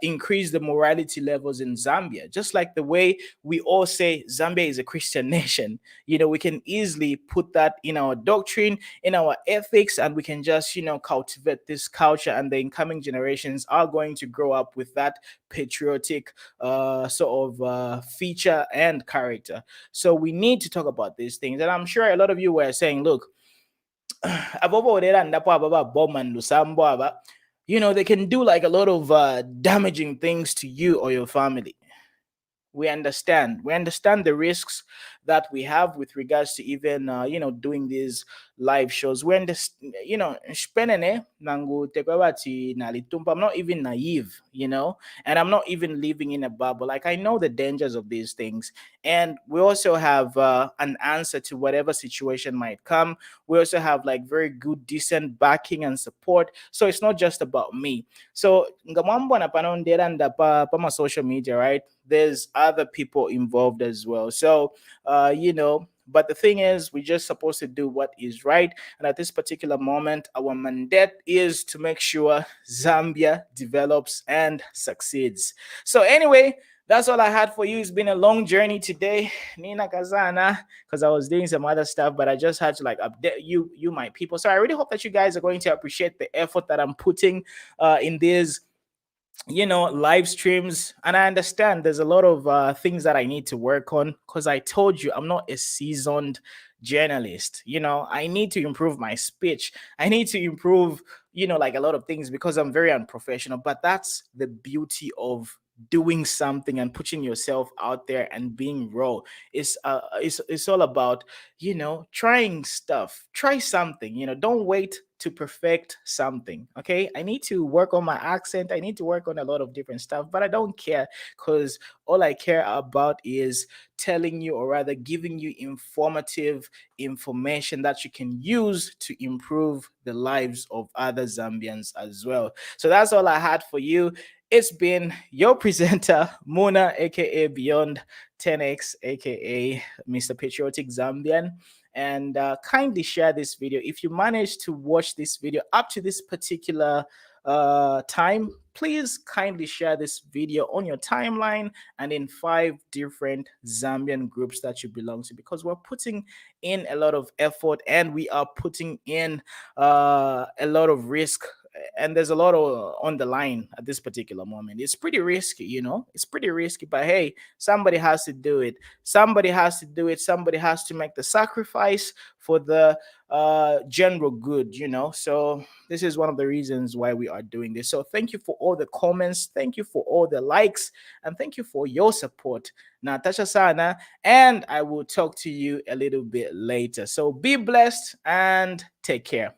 increase the morality levels in Zambia, just like the way we all say Zambia is a Christian nation. We can easily put that in our doctrine, in our ethics, and we can just cultivate this culture, and the incoming generations are going to grow up with that patriotic sort of feature and character. So we need to talk about these things, and I'm sure a lot of you were saying, look, Bowman Lusambo, they can do like a lot of damaging things to you or your family. We understand the risks that we have with regards to even doing these live shows. We understand, I'm not even naive, and I'm not even living in a bubble. Like, I know the dangers of these things, and we also have an answer to whatever situation might come. We also have like very good, decent backing and support, so it's not just about me. So ngamwambo na panonderanda pa my social media, right? There's other people involved as well. So but the thing is, we're just supposed to do what is right. And at this particular moment, our mandate is to make sure Zambia develops and succeeds. So anyway, that's all I had for you. It's been a long journey today, Nina Kazana, because I was doing some other stuff, but I just had to like update you, my people. So I really hope that you guys are going to appreciate the effort that I'm putting in this live streams. And I understand there's a lot of things that I need to work on, because I told you I'm not a seasoned journalist. I need to improve my speech. I need to improve like a lot of things, because I'm very unprofessional. But that's the beauty of doing something and putting yourself out there and being raw. It's all about trying stuff. Try something. Don't wait to perfect something. Okay, I need to work on my accent. I need to work on a lot of different stuff, but I don't care, because all I care about is telling you, or rather giving you informative information that you can use to improve the lives of other Zambians as well. So that's all I had for you. It's been your presenter, Muna, aka Beyond 10X, aka Mr. Patriotic Zambian. And kindly share this video. If you managed to watch this video up to this particular time, please kindly share this video on your timeline and in 5 different Zambian groups that you belong to, because we're putting in a lot of effort and we are putting in a lot of risk, and there's a lot on the line at this particular moment. It's pretty risky, it's pretty risky, but hey, somebody has to do it. Somebody has to make the sacrifice for the general good. So this is one of the reasons why we are doing this. So thank you for all the comments, thank you for all the likes, and thank you for your support, Natasha Sana, and I will talk to you a little bit later. So be blessed and take care.